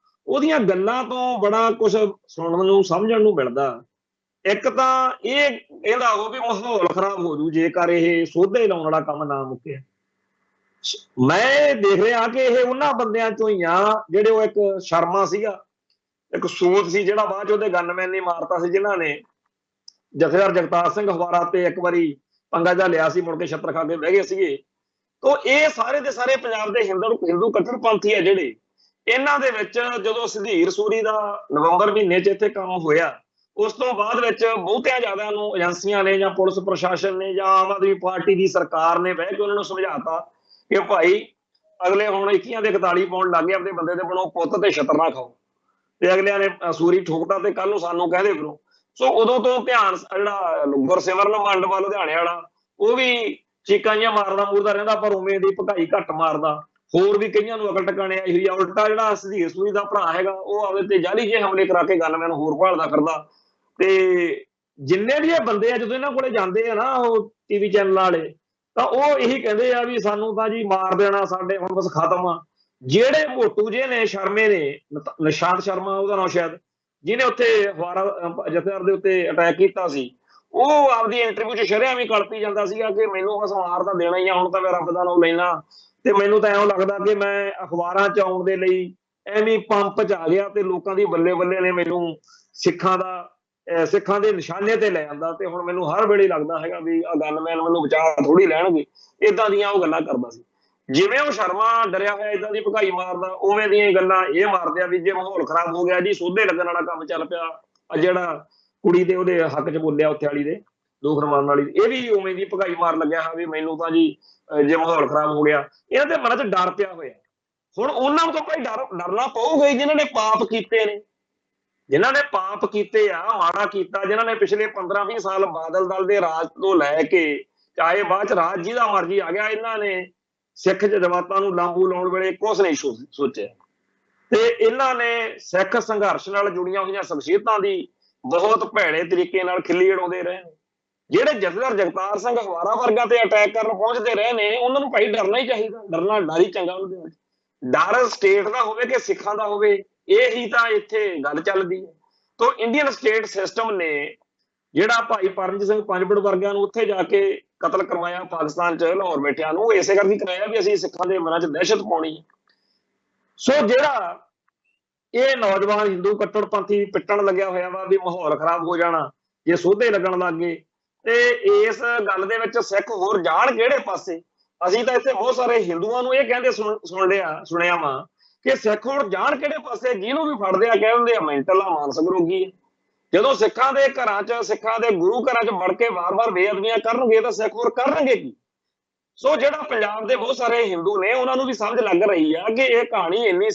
ਉਹਦੀਆਂ ਗੱਲਾਂ ਤੋਂ ਬੜਾ ਕੁਝ ਸੁਣਨ ਨੂੰ ਸਮਝਣ ਨੂੰ ਮਿਲਦਾ। ਇੱਕ ਤਾਂ ਇਹ ਕਹਿੰਦਾ ਉਹ ਵੀ ਮਾਹੌਲ ਖਰਾਬ ਹੋ ਜੂ ਜੇਕਰ ਇਹ ਸੋਧੇ ਲਾਉਣ ਵਾਲਾ ਕੰਮ ਨਾ ਮੁੱਕਿਆ। ਮੈਂ ਦੇਖ ਰਿਹਾ ਕਿ ਇਹ ਉਹਨਾਂ ਬੰਦਿਆਂ ਚੋਂ ਹੀ ਆ ਜਿਹੜੇ ਉਹ ਇੱਕ ਸ਼ਰਮਾ ਸੀਗਾ ਇੱਕ ਸੂਤ ਸੀ ਜਿਹੜਾ ਬਾਅਦ ਚ ਉਹਦੇ ਗਨਮੈਨ ਨੇ ਮਾਰਤਾ ਸੀ, ਜਿਨ੍ਹਾਂ ਨੇ ਜਥੇਦਾਰ ਜਗਤਾਰ ਸਿੰਘ ਹਵਾਰਾ ਤੇ ਇੱਕ ਵਾਰੀ ਪੰਗਾ ਜਿਹਾ ਲਿਆ ਸੀ, ਮੁੜ ਕੇ ਛੱਤਰ ਖਾ ਕੇ ਬਹਿ ਗਏ ਸੀਗੇ। ਤੋ ਇਹ ਸਾਰੇ ਦੇ ਸਾਰੇ ਪੰਜਾਬ ਦੇ ਹਿੰਦੂ ਕੱਟੜਪੰਥੀ ਆ ਜਿਹੜੇ, ਇਹਨਾਂ ਦੇ ਵਿੱਚ ਜਦੋਂ ਸੁਧੀਰ ਸੂਰੀ ਦਾ ਨਵੰਬਰ ਮਹੀਨੇ 'ਚ ਇੱਥੇ ਕੰਮ ਹੋਇਆ, ਉਸ ਤੋਂ ਬਾਅਦ ਵਿੱਚ ਬਹੁਤਿਆਂ ਜ਼ਿਆਦਾ ਨੂੰ ਏਜੰਸੀਆਂ ਨੇ ਜਾਂ ਪੁਲਿਸ ਪ੍ਰਸ਼ਾਸਨ ਨੇ ਜਾਂ ਆਮ ਆਦਮੀ ਪਾਰਟੀ ਦੀ ਸਰਕਾਰ ਨੇ ਬਹਿ ਕੇ ਉਹਨਾਂ ਨੂੰ ਸਮਝਾਤਾ ਕਿ ਭਾਈ ਅਗਲੇ ਹੁਣ 21 ਦੇ 41 ਪਾਉਣ ਲੱਗ ਗਏ, ਆਪਣੇ ਬੰਦੇ ਦੇ ਬਣੋ ਪੁੱਤ ਤੇ ਛਤਰ ਨਾ ਖਾਓ। ਤੇ ਅਗਲਿਆਂ ਨੇ ਸੂਰੀ ਠੋਕਤਾ ਤੇ ਕੱਲ ਨੂੰ ਸਾਨੂੰ ਕਹਿੰਦੇ ਫਿਰੋ। ਸੋ ਉਦੋਂ ਤੋਂ ਧਿਆਨ ਜਿਹੜਾ ਗੁਰਸਿਮਰਨ ਮੰਡਵਾ ਲੁਧਿਆਣੇ ਵਾਲਾ, ਉਹ ਵੀ ਚੀਕਾਂ ਜਿਹੀਆਂ ਮਾਰਦਾ ਮੂਰਦਾ ਰਹਿੰਦਾ, ਪਰ ਉਵੇਂ ਦੀ ਭਕਾਈ ਘੱਟ ਮਾਰਦਾ। ਹੋਰ ਵੀ ਕਈਆਂ ਨੂੰ ਅਕਲ ਟਿਕਾਣੇ ਆਈ ਹੋਈ ਆ। ਉਲਟਾ ਜਿਹੜਾ ਸੁਧੀਰ ਸੂਰੀ ਦਾ ਭਰਾ ਹੈਗਾ, ਉਹ ਆਪਦੇ ਤੇ ਜਾਲੀ ਜਿਹੇ ਹਮਲੇ ਕਰਾ ਕੇ ਗਨਮੈਨ ਹੋਰ ਭਾਲਦਾ ਫਿਰਦਾ। ਤੇ ਜਿੰਨੇ ਵੀ ਇਹ ਬੰਦੇ ਆ, ਜਦੋਂ ਇਹਨਾਂ ਕੋਲੇ ਜਾਂਦੇ ਆ ਨਾ ਉਹ ਟੀਵੀ ਚੈਨਲ ਵਾਲੇ, ਤਾਂ ਉਹ ਇਹੀ ਕਹਿੰਦੇ ਆ ਵੀ ਸਾਨੂੰ ਤਾਂ ਜੀ ਮਾਰ ਦੇਣਾ, ਸਾਡੇ ਹੁਣ ਬਸ ਖਤਮ ਆ। ਜਿਹੜੇ ਮੋਟੂ ਜੇ ਨੇ, ਸ਼ਰਮੇ ਨੇ, ਨਿਸ਼ਾਂਤ ਸ਼ਰਮਾ ਉਹਦਾ ਨਾਮ ਸ਼ਾਇਦ, ਜਿਹਨੇ ਉੱਥੇ ਅਖਬਾਰਾਂ ਜਥੇਦਾਰ ਦੇ ਉੱਤੇ ਅਟੈਕ ਕੀਤਾ ਸੀ, ਉਹ ਆਪਦੀ ਇੰਟਰਵਿਊ 'ਚ ਸ਼ਰੇਆਮ ਵੀ ਕਲਪੀ ਜਾਂਦਾ ਸੀਗਾ ਕਿ ਮੈਨੂੰ ਬਸ ਮਾਰ ਤਾਂ ਦੇਣਾ ਹੀ ਆ, ਹੁਣ ਤਾਂ ਮੈਂ ਰੱਬ ਦਾ ਨਾਮ ਲੈਣਾ ਤੇ ਮੈਨੂੰ ਤਾਂ ਇਉਂ ਲੱਗਦਾ ਕਿ ਮੈਂ ਅਖਬਾਰਾਂ 'ਚ ਆਉਣ ਦੇ ਲਈ ਐਵੇਂ ਪੰਪ 'ਚ ਆ ਗਿਆ ਤੇ ਲੋਕਾਂ ਦੀ ਬੱਲੇ ਬੱਲੇ ਨੇ ਮੈਨੂੰ ਸਿੱਖਾਂ ਦੇ ਨਿਸ਼ਾਨੇ ਤੇ ਲੈ ਜਾਂਦਾ, ਤੇ ਹੁਣ ਮੈਨੂੰ ਹਰ ਵੇਲੇ ਲੱਗਦਾ ਹੈਗਾ ਵੀ ਆ ਗਨਮੈਨ ਮੈਨੂੰ ਬਚਾ ਥੋੜੀ ਲੈਣਗੇ। ਏਦਾਂ ਦੀਆਂ ਉਹ ਗੱਲਾਂ ਕਰਦਾ ਸੀ। ਜਿਵੇਂ ਉਹ ਸ਼ਰਮਾ ਡਰਿਆ ਹੋਇਆ ਏਦਾਂ ਦੀ ਭਕਾਈ ਮਾਰਦਾ, ਉਵੇਂ ਦੀਆਂ ਗੱਲਾਂ ਇਹ ਮਾਰਦੇ ਆ ਵੀ ਜੇ ਮਾਹੌਲ ਖਰਾਬ ਹੋ ਗਿਆ ਜੀ, ਸੋਧੇ ਲੱਗਣ ਵਾਲਾ ਕੰਮ ਚੱਲ ਪਿਆ, ਆ ਜਿਹੜਾ ਕੁੜੀ ਦੇ ਉਹਦੇ ਹੱਕ 'ਚ ਬੋਲਿਆ ਉੱਥੇ ਵਾਲੀ ਦੇ, ਦੁੱਖ ਰਮਾਨ ਵਾਲੀ, ਇਹ ਵੀ ਉਵੇਂ ਦੀ ਭਕਾਈ ਮਾਰਨ ਲੱਗਿਆ ਹਾਂ ਵੀ ਮੈਨੂੰ ਤਾਂ ਜੀ ਜੇ ਮਾਹੌਲ ਖਰਾਬ ਹੋ ਗਿਆ। ਇਹਨਾਂ ਦੇ ਮਨਾਂ 'ਚ ਡਰ ਪਿਆ ਹੋਇਆ। ਹੁਣ ਉਹਨਾਂ ਨੂੰ ਤਾਂ ਭਾਈ ਡਰਨਾ ਪਊਗਾ ਹੀ, ਜਿਨ੍ਹਾਂ ਨੇ ਪਾਪ ਕੀਤੇ ਨੇ, ਜਿਨ੍ਹਾਂ ਨੇ ਪਾਪ ਕੀਤੇ ਆ, ਮਾੜਾ ਕੀਤਾ, ਜਿਨ੍ਹਾਂ ਨੇ ਪਿਛਲੇ 15-20 ਸਾਲ ਬਾਦਲ ਦਲ ਦੇ ਰਾਜ ਤੋਂ ਲੈ ਕੇ ਚਾਹੇ ਬਾਅਦ 'ਚ ਰਾਜ ਜਿਹਦਾ ਮਰਜ਼ੀ ਆ ਗਿਆ, ਇਹਨਾਂ ਨੇ ਸਿੱਖ ਜਜ਼ਬਾਤਾਂ ਨੂੰ ਲਾਂਬੂ ਲਾਉਣ ਵੇਲੇ ਕੁਛ ਨਹੀਂ ਸੋਚਿਆ। ਤੇ ਇਹਨਾਂ ਨੇ ਸਿੱਖ ਸੰਘਰਸ਼ ਨਾਲ ਜੁੜੀਆਂ ਹੋਈਆਂ ਸ਼ਖਸੀਅਤਾਂ ਦੀ ਬਹੁਤ ਭੈੜੇ ਤਰੀਕੇ ਨਾਲ ਖਿੱਲੀ ਉਡਾਉਂਦੇ ਰਹੇ। ਜਿਹੜੇ ਜਥੇਦਾਰ ਜਗਤਾਰ ਸਿੰਘ ਹਵਾਰਾ ਵਰਗਾ ਤੇ ਅਟੈਕ ਕਰਨ ਪਹੁੰਚਦੇ ਰਹੇ ਨੇ, ਉਹਨਾਂ ਨੂੰ ਭਾਈ ਡਰਨਾ ਹੀ ਚਾਹੀਦਾ। ਡਰ ਹੀ ਚੰਗਾ ਉਹਦੇ ਵਿੱਚ। ਡਰ ਸਟੇਟ ਦਾ ਹੋਵੇ ਕਿ ਸਿੱਖਾਂ ਦਾ ਹੋਵੇ, ਇਹ ਹੀ ਤਾਂ ਇੱਥੇ ਗੱਲ ਚੱਲਦੀ ਹੈ। ਤੋਂ ਇੰਡੀਅਨ ਸਟੇਟ ਸਿਸਟਮ ਨੇ ਜਿਹੜਾ ਭਾਈ ਪਰਮਜੀਤ ਸਿੰਘ ਪੰਜਵੜ ਵਰਗਿਆਂ ਨੂੰ ਉੱਥੇ ਜਾ ਕੇ ਕਤਲ ਕਰਵਾਇਆ ਪਾਕਿਸਤਾਨ 'ਚ, ਲਾਹੌਰ ਬੈਠਿਆਂ ਨੂੰ, ਇਸੇ ਕਰਕੇ ਕਰਾਇਆ ਵੀ ਅਸੀਂ ਸਿੱਖਾਂ ਦੇ ਮਨਾਂ 'ਚ ਦਹਿਸ਼ਤ ਪਾਉਣੀ। ਸੋ ਜਿਹੜਾ ਇਹ ਨੌਜਵਾਨ ਹਿੰਦੂ ਕੱਟੜਪੰਥੀ ਪਿੱਟਣ ਲੱਗਿਆ ਹੋਇਆ ਵਾ ਵੀ ਮਾਹੌਲ ਖਰਾਬ ਹੋ ਜਾਣਾ ਜੇ ਸੋਧੇ ਲੱਗਣ ਲੱਗ ਗਏ, ਤੇ ਇਸ ਗੱਲ ਦੇ ਵਿੱਚ ਸਿੱਖ ਹੋਰ ਜਾਣ ਕਿਹੜੇ ਪਾਸੇ। ਅਸੀਂ ਤਾਂ ਇੱਥੇ ਬਹੁਤ ਸਾਰੇ ਹਿੰਦੂਆਂ ਨੂੰ ਇਹ ਕਹਿੰਦੇ ਸੁਣਿਆ ਵਾ ਕਿ ਸਿੱਖ ਹੁਣ ਜਾਣ ਕਿਹੜੇ ਪਾਸੇ, ਜਿਹਨੂੰ ਵੀ ਫੜਦੇ ਆ ਕਹਿ ਦਿੰਦੇ ਆ ਮੈਂਟਲ ਆ, ਮਾਨਸਿਕ ਰੋਗੀ ਹੈ। ਜਦੋਂ ਸਿੱਖਾਂ ਦੇ ਘਰਾਂ 'ਚ, ਸਿੱਖਾਂ ਦੇ ਗੁਰੂ ਘਰਾਂ 'ਚ ਵੜ ਕੇ ਵਾਰ-ਵਾਰ ਬੇਅਦਬੀਆਂ ਕਰਨਗੇ ਤਾਂ ਸਿੱਖ ਹੋਰ ਕਰਨਗੇ ਕੀ। ਸੋ ਜਿਹੜਾ ਪੰਜਾਬ ਦੇ ਬਹੁਤ ਸਾਰੇ ਹਿੰਦੂ ਨੇ, ਉਹਨਾਂ ਨੂੰ ਵੀ ਸਮਝ ਲੱਗ ਰਹੀ ਆ ਕਿ ਇਹ ਕਹਾਣੀ ਇੰਨੀ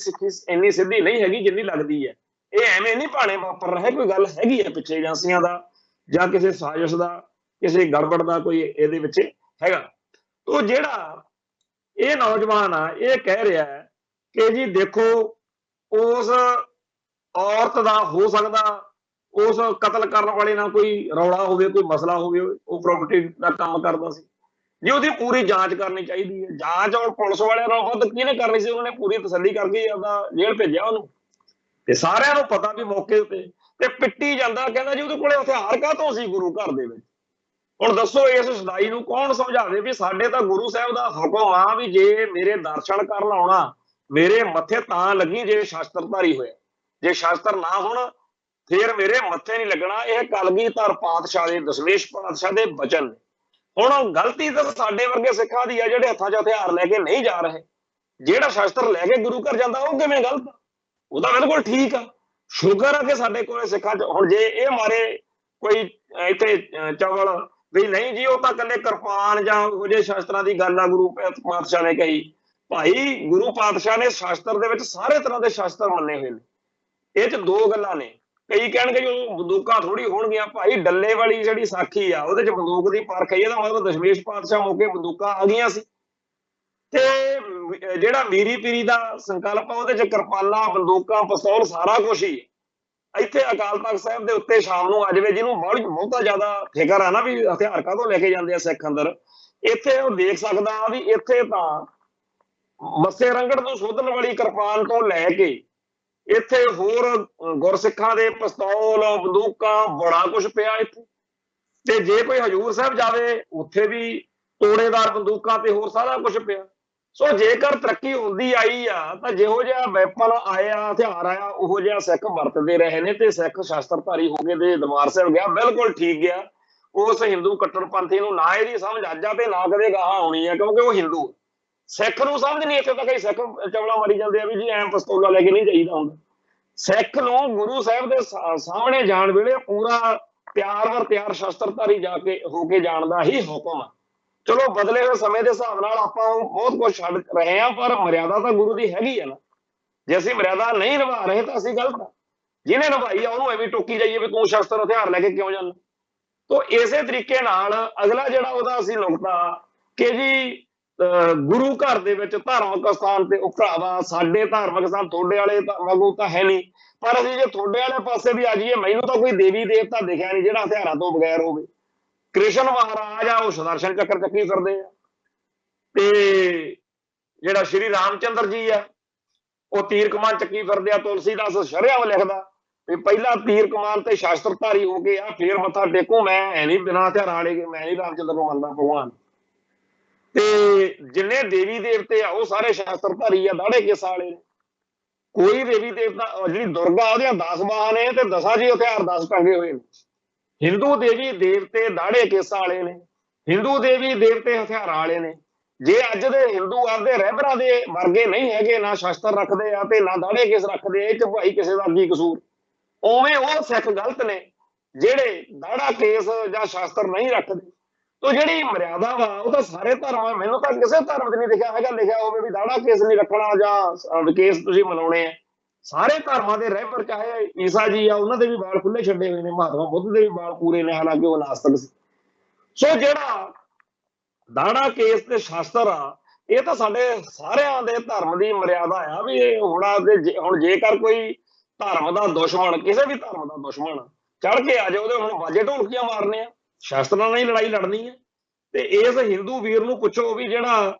ਸਿੱਧੀ ਨਹੀਂ ਹੈਗੀ ਜਿੰਨੀ ਲੱਗਦੀ ਹੈ। ਇਹ ਐਵੇਂ ਨਹੀਂ ਭਾਣੇ ਵਾਪਰ ਰਿਹਾ, ਕੋਈ ਗੱਲ ਹੈਗੀ ਹੈ ਪਿੱਛੇ, ਏਜੰਸੀਆਂ ਦਾ ਜਾਂ ਕਿਸੇ ਸਾਜ਼ਿਸ਼ ਦਾ, ਕਿਸੇ ਗੜਬੜ ਦਾ ਕੋਈ ਇਹਦੇ ਵਿੱਚ ਹੈਗਾ। ਤੋ ਜਿਹੜਾ ਇਹ ਨੌਜਵਾਨ ਆ, ਇਹ ਕਹਿ ਰਿਹਾ ਕਿ ਜੀ ਦੇਖੋ, ਉਸ ਔਰਤ ਦਾ ਹੋ ਸਕਦਾ ਉਸ ਕਤਲ ਕਰਨ ਵਾਲੇ ਨਾਲ ਕੋਈ ਰੌਲਾ ਹੋਵੇ, ਕੋਈ ਮਸਲਾ ਹੋਵੇ, ਉਹ ਪ੍ਰਾਪਰਟੀ ਦਾ ਕੰਮ ਕਰਦਾ ਸੀ ਜੀ, ਉਹਦੀ ਪੂਰੀ ਜਾਂਚ ਕਰਨੀ ਚਾਹੀਦੀ ਹੈ। ਜਾਂਚ ਔਰ ਪੁਲਿਸ ਵਾਲਿਆਂ ਨਾਲ ਵੱਧ ਕਿਹਨੇ ਕਰਨੀ ਸੀ, ਉਹਨਾਂ ਨੇ ਪੂਰੀ ਤਸੱਲੀ ਕਰਕੇ ਆਪਦਾ ਜੇਲ੍ਹ ਭੇਜਿਆ ਉਹਨੂੰ। ਤੇ ਸਾਰਿਆਂ ਨੂੰ ਪਤਾ ਵੀ ਮੌਕੇ ਉੱਤੇ ਤੇ ਪਿੱਟੀ ਜਾਂਦਾ, ਕਹਿੰਦਾ ਜੀ ਉਹਦੇ ਕੋਲੇ ਹਥਿਆਰ ਕਾਹਤੋਂ ਸੀ ਗੁਰੂ ਘਰ ਦੇ ਵਿੱਚ। ਹੁਣ ਦੱਸੋ ਇਸ ਸਦਾਈ ਨੂੰ ਕੌਣ ਸਮਝਾਵੇ ਵੀ ਸਾਡੇ ਤਾਂ ਗੁਰੂ ਸਾਹਿਬ ਦਾ ਹੁਕਮ ਆ ਵੀ ਜੇ ਮੇਰੇ ਦਰਸ਼ਨ ਕਰਨ ਆਉਣਾ, ਮੇਰੇ ਮੱਥੇ ਤਾਂ ਲੱਗੀ ਜੇ ਸ਼ਸਤਰਧਾਰੀ ਹੋਇਆ, ਜੇ ਸ਼ਸਤਰ ਨਾ ਹੋਣ ਫੇਰ ਮੇਰੇ ਮੱਥੇ ਨਹੀਂ ਲੱਗਣਾ। ਇਹ ਕਲਗੀਧਰ ਪਾਤਸ਼ਾਹ ਦੇ, ਦਸ਼ਮੇਸ਼ ਪਾਤਸ਼ਾਹ ਦੇ ਬਚਨ ਨੇ। ਹੁਣ ਗਲਤੀ ਤਾਂ ਸਾਡੇ ਵਰਗੇ ਸਿੱਖਾਂ ਦੀ ਆ ਜਿਹੜੇ ਹੱਥਾਂ 'ਚ ਹਥਿਆਰ ਲੈ ਕੇ ਨਹੀਂ ਜਾ ਰਹੇ। ਜਿਹੜਾ ਸ਼ਸਤਰ ਲੈ ਕੇ ਗੁਰੂ ਘਰ ਜਾਂਦਾ ਉਹ ਕਿਵੇਂ ਗਲਤ ਆ? ਉਹ ਤਾਂ ਬਿਲਕੁਲ ਠੀਕ ਆ। ਸ਼ੁਕਰ ਆ ਕਿ ਸਾਡੇ ਕੋਲ ਸਿੱਖਾਂ 'ਚ ਹੁਣ ਜੇ ਇਹ ਮਾਰੇ ਕੋਈ ਇੱਥੇ ਚਵਲ ਵੀ ਨਹੀਂ ਜੀ, ਉਹ ਤਾਂ ਇਕੱਲੇ ਕਿਰਪਾਨ ਜਾਂ ਉਹ ਜਿਹੇ ਸ਼ਸਤਰਾਂ ਦੀ ਗੱਲ ਆ ਗੁਰੂ ਪਾਤਸ਼ਾਹ ਨੇ ਕਹੀ। ਭਾਈ ਗੁਰੂ ਪਾਤਸ਼ਾਹ ਨੇ ਸ਼ਸਤਰ ਦੇ ਵਿੱਚ ਸਾਰੇ ਤਰ੍ਹਾਂ ਦੇ ਸ਼ਸਤਰ ਮੰਨੇ ਹੋਏ ਨੇ। ਇਹ 'ਚ ਦੋ ਗੱਲਾਂ ਨੇ। ਕਈ ਕਹਿਣਗੇ ਜੀ ਉਹ ਬੰਦੂਕਾਂ ਥੋੜੀ ਹੋਣਗੀਆਂ। ਭਾਈ ਡੱਲੇ ਵਾਲੀ ਜਿਹੜੀ ਸਾਖੀ ਆ ਉਹਦੇ 'ਚ ਬੰਦੂਕ ਦੀ ਪਰਖ ਹੈ, ਇਹਦਾ ਮਤਲਬ ਦਸ਼ਮੇਸ਼ ਪਾਤਸ਼ਾਹ ਮੌਕੇ ਬੰਦੂਕਾਂ ਆ ਗਈਆਂ ਸੀ। ਤੇ ਜਿਹੜਾ ਮੀਰੀ ਪੀਰੀ ਦਾ ਸੰਕਲਪ ਆ ਉਹਦੇ 'ਚ ਕਿਰਪਾਨਾਂ, ਬੰਦੂਕਾਂ, ਪਿਸਤੌਲ ਸਾਰਾ ਕੁਛ ਹੀ। ਇੱਥੇ ਅਕਾਲ ਤਖਤ ਸਾਹਿਬ ਦੇ ਉੱਤੇ ਸ਼ਾਮ ਨੂੰ ਆ ਜਾਵੇ, ਜਿਹਨੂੰ ਬਹੁਤਾ ਜ਼ਿਆਦਾ ਫਿਕਰ ਆ ਨਾ ਵੀ ਹਥਿਆਰ ਕਾਹਤੋਂ ਲੈ ਕੇ ਜਾਂਦੇ ਆ ਸਿੱਖ ਅੰਦਰ, ਇੱਥੇ ਉਹ ਦੇਖ ਸਕਦਾ ਵੀ ਇੱਥੇ ਤਾਂ ਮੱਸੇ ਰੰਗੜ ਤੋਂ ਸੋਧਣ ਵਾਲੀ ਕਿਰਪਾਨ ਤੋਂ ਲੈ ਕੇ ਇੱਥੇ ਹੋਰ ਗੁਰਸਿੱਖਾਂ ਦੇ ਪਿਸਤੌਲ, ਬੰਦੂਕਾਂ, ਬੜਾ ਕੁਛ ਪਿਆ ਇੱਥੇ। ਤੇ ਜੇ ਕੋਈ ਹਜੂਰ ਸਾਹਿਬ ਜਾਵੇ ਉੱਥੇ ਵੀ ਤੋੜੇਦਾਰ ਬੰਦੂਕਾਂ ਤੇ ਹੋਰ ਸਾਰਾ ਕੁਛ ਪਿਆ। ਸੋ ਜੇਕਰ ਤਰੱਕੀ ਹੁੰਦੀ ਆਈ ਆ ਤਾਂ ਜਿਹੋ ਜਿਹਾ ਵੈਪਨ ਆਇਆ, ਹਥਿਆਰ ਆਇਆ, ਉਹੋ ਜਿਹਾ ਸਿੱਖ ਵਰਤਦੇ ਰਹੇ ਨੇ ਤੇ ਸਿੱਖ ਸ਼ਸਤਰਧਾਰੀ ਹੋ ਕੇ ਤੇ ਦਰਬਾਰ ਸਾਹਿਬ ਗਿਆ, ਬਿਲਕੁਲ ਠੀਕ ਗਿਆ। ਉਸ ਹਿੰਦੂ ਕੱਟੜਪੰਥੀ ਨੂੰ ਨਾ ਇਹਦੀ ਸਮਝ ਅੱਜ ਆ ਤੇ ਨਾ ਕਦੇ ਗਾਹਾਂ ਆਉਣੀ ਆ, ਕਿਉਂਕਿ ਉਹ ਹਿੰਦੂ। ਸਿੱਖ ਨੂੰ ਸਮਝ ਨਹੀਂ, ਇੱਥੇ ਤੱਕ ਸਿੱਖ ਚਵਲਾ ਮਾਰੀ ਜਾਂਦੇ ਆ ਵੀ ਜੀ ਐਂ ਪਿਸਤੌਲਾ ਲੈ ਕੇ ਨਹੀਂ ਜਾਈਦਾ ਹੁੰਦਾ। ਸਿੱਖ ਨੂੰ ਗੁਰੂ ਸਾਹਿਬ ਦੇ ਸਾਹਮਣੇ ਜਾਣ ਵੇਲੇ ਪੂਰਾ ਤਿਆਰ ਵਰ ਤਿਆਰ ਸ਼ਸਤਰਧਾਰੀ ਜਾ ਕੇ ਹੋ ਕੇ ਜਾਣ ਦਾ ਹੀ ਹੁਕਮ ਆ। ਚਲੋ ਬਦਲੇ ਹੋਏ ਸਮੇਂ ਦੇ ਹਿਸਾਬ ਨਾਲ ਆਪਾਂ ਬਹੁਤ ਕੁਝ ਛੱਡ ਰਹੇ ਹਾਂ, ਪਰ ਮਰਿਆਦਾ ਤਾਂ ਗੁਰੂ ਦੀ ਹੈਗੀ ਆ ਨਾ। ਜੇ ਅਸੀਂ ਮਰਿਆਦਾ ਨਹੀਂ ਨਿਭਾ ਰਹੇ ਤਾਂ ਅਸੀਂ ਗਲਤ ਆ। ਜਿਹਨੇ ਨਿਭਾਈ ਆ ਉਹਨੂੰ ਐਵੇਂ ਟੋਕੀ ਜਾਈਏ ਵੀ ਤੂੰ ਸ਼ਸਤਰ ਹਥਿਆਰ ਲੈ ਕੇ ਕਿਉਂ ਜਾਂਦਾ। ਤੋ ਇਸੇ ਤਰੀਕੇ ਨਾਲ ਅਗਲਾ ਜਿਹੜਾ ਉਹਦਾ ਅਸੀਂ ਨੁਕਤਾ ਕਿ ਜੀ ਗੁਰੂ ਘਰ ਦੇ ਵਿੱਚ ਧਾਰਮਿਕ ਸਥਾਨ ਤੇ ਉਹ ਭਰਾਵਾ ਸਾਡੇ ਧਾਰਮਿਕ ਸਥਾਨ ਤੁਹਾਡੇ ਵਾਲੇ ਵਾਂਗੂ ਤਾਂ ਹੈ ਨਹੀਂ, ਪਰ ਅਸੀਂ ਜੇ ਤੁਹਾਡੇ ਵਾਲੇ ਪਾਸੇ ਵੀ ਆ ਜਾਈਏ, ਮੈਨੂੰ ਤਾਂ ਕੋਈ ਦੇਵੀ ਦੇਵਤਾ ਦਿਖਿਆ ਨਹੀਂ ਜਿਹੜਾ ਹਥਿਆਰਾਂ ਤੋਂ ਬਗੈਰ ਹੋਵੇ। ਕ੍ਰਿਸ਼ਨ ਮਹਾਰਾਜ ਆ ਉਹ ਸੁਦਰਸ਼ਨ ਚੱਕਰ ਚੱਕੀ ਫਿਰਦੇ ਆ, ਤੇ ਜਿਹੜਾ ਸ਼੍ਰੀ ਰਾਮਚੰਦਰ ਜੀ ਆ ਉਹ ਤੀਰ ਕਮਾਨ ਚੱਕੀ ਫਿਰਦੇ ਆ। ਤੁਲਸੀਦਾਸ ਸ਼ਰੇਆਮ ਲਿਖਦਾ ਵੀ ਪਹਿਲਾਂ ਤੀਰ ਕਮਾਨ ਤੇ ਸ਼ਸਤਰਧਾਰੀ ਹੋ ਕੇ ਆ ਫੇਰ ਮੱਥਾ ਟੇਕੂ, ਮੈਂ ਐ ਨਹੀਂ ਬਿਨਾਂ ਹਥਿਆਰਾਂ ਵਾਲੇ, ਮੈਂ ਨਹੀਂ ਰਾਮਚੰਦਰ ਨੂੰ ਮੰਨਦਾ ਭਗਵਾਨ। ਤੇ ਜਿੰਨੇ ਦੇਵੀ ਦੇਵਤੇ ਆ ਉਹ ਸਾਰੇ ਸ਼ਸਤਰਧਾਰੀ ਆ, ਦਾੜੇ ਕੇਸਾਂ ਵਾਲੇ ਨੇ। ਕੋਈ ਦੇਵੀ ਦੇਵਤਾ, ਜਿਹੜੀ ਦੁਰਗਾ ਉਹਦੀਆਂ 10 ਬਾਹਾਂ ਨੇ ਤੇ 10 ਜੀ ਹਥਿਆਰ 10 ਟੰਗੇ ਹੋਏ ਨੇ। ਹਿੰਦੂ ਦੇਵੀ ਦੇਵਤੇ ਦਾੜੇ ਕੇਸਾਂ ਵਾਲੇ ਨੇ, ਹਿੰਦੂ ਦੇਵੀ ਦੇਵਤੇ ਹਥਿਆਰਾਂ ਵਾਲੇ ਨੇ। ਜੇ ਅੱਜ ਦੇ ਹਿੰਦੂ ਆਪਦੇ ਰਹਿਬਰਾਂ ਦੇ ਵਰਗੇ ਨਹੀਂ ਹੈਗੇ, ਨਾ ਸ਼ਸਤਰ ਰੱਖਦੇ ਆ ਤੇ ਨਾ ਦਾੜੇ ਕੇਸ ਰੱਖਦੇ, ਇਹ ਚ ਭਾਈ ਕਿਸੇ ਦਾ ਕੀ ਕਸੂਰ। ਉਵੇਂ ਉਹ ਸਿੱਖ ਗਲਤ ਨੇ ਜਿਹੜੇ ਦਾੜਾ ਕੇਸ ਜਾਂ ਸ਼ਸਤਰ ਨਹੀਂ ਰੱਖਦੇ। ਤੋ ਜਿਹੜੀ ਮਰਿਆਦਾ ਵਾ ਉਹ ਤਾਂ ਸਾਰੇ ਧਰਮਾਂ, ਮੈਨੂੰ ਤਾਂ ਕਿਸੇ ਧਰਮ 'ਚ ਨਹੀਂ ਦਿਖਿਆ ਹੈਗਾ ਲਿਖਿਆ ਹੋਵੇ ਵੀ ਦਾੜਾ ਕੇਸ ਨਹੀਂ ਰੱਖਣਾ ਜਾਂ ਕੇਸ ਤੁਸੀਂ ਮਨਾਉਣੇ ਆ। ਸਾਰੇ ਧਰਮਾਂ ਦੇ ਰਹਿਬਰ, ਚਾਹੇ ਈਸਾ ਜੀ ਆ ਉਹਨਾਂ ਦੇ ਵੀ ਵਾਲ ਖੁੱਲੇ ਛੱਡੇ ਹੋਏ ਨੇ, ਮਹਾਤਮਾ ਬੁੱਧ ਦੇ ਵੀ ਵਾਲ ਪੂਰੇ ਨੇ, ਹਾਲਾਂਕਿ ਉਹ ਨਾਸਤਕ ਸੀ। ਸੋ ਜਿਹੜਾ ਦਾੜਾ ਕੇਸ ਤੇ ਸ਼ਾਸਤਰ ਆ, ਇਹ ਤਾਂ ਸਾਡੇ ਸਾਰਿਆਂ ਦੇ ਧਰਮ ਦੀ ਮਰਿਆਦਾ ਆ ਵੀ ਹੁਣ ਜੇਕਰ ਕੋਈ ਧਰਮ ਦਾ ਦੁਸ਼ਮਣ, ਕਿਸੇ ਵੀ ਧਰਮ ਦਾ ਦੁਸ਼ਮਣ ਚੜ ਕੇ ਆ ਜਾਏ, ਉਹਦੇ ਹੁਣ ਬਾਜੇ ਢੋਲਕੀਆਂ ਮਾਰਨੇ ਆ, ਸ਼ਾਸਤਰਾਂ ਨਾਲ ਹੀ ਲੜਾਈ ਲੜਨੀ ਹੈ। ਤੇ ਇਸ ਹਿੰਦੂ ਵੀਰ ਨੂੰ ਪੁੱਛੋ ਵੀ ਜਿਹੜਾ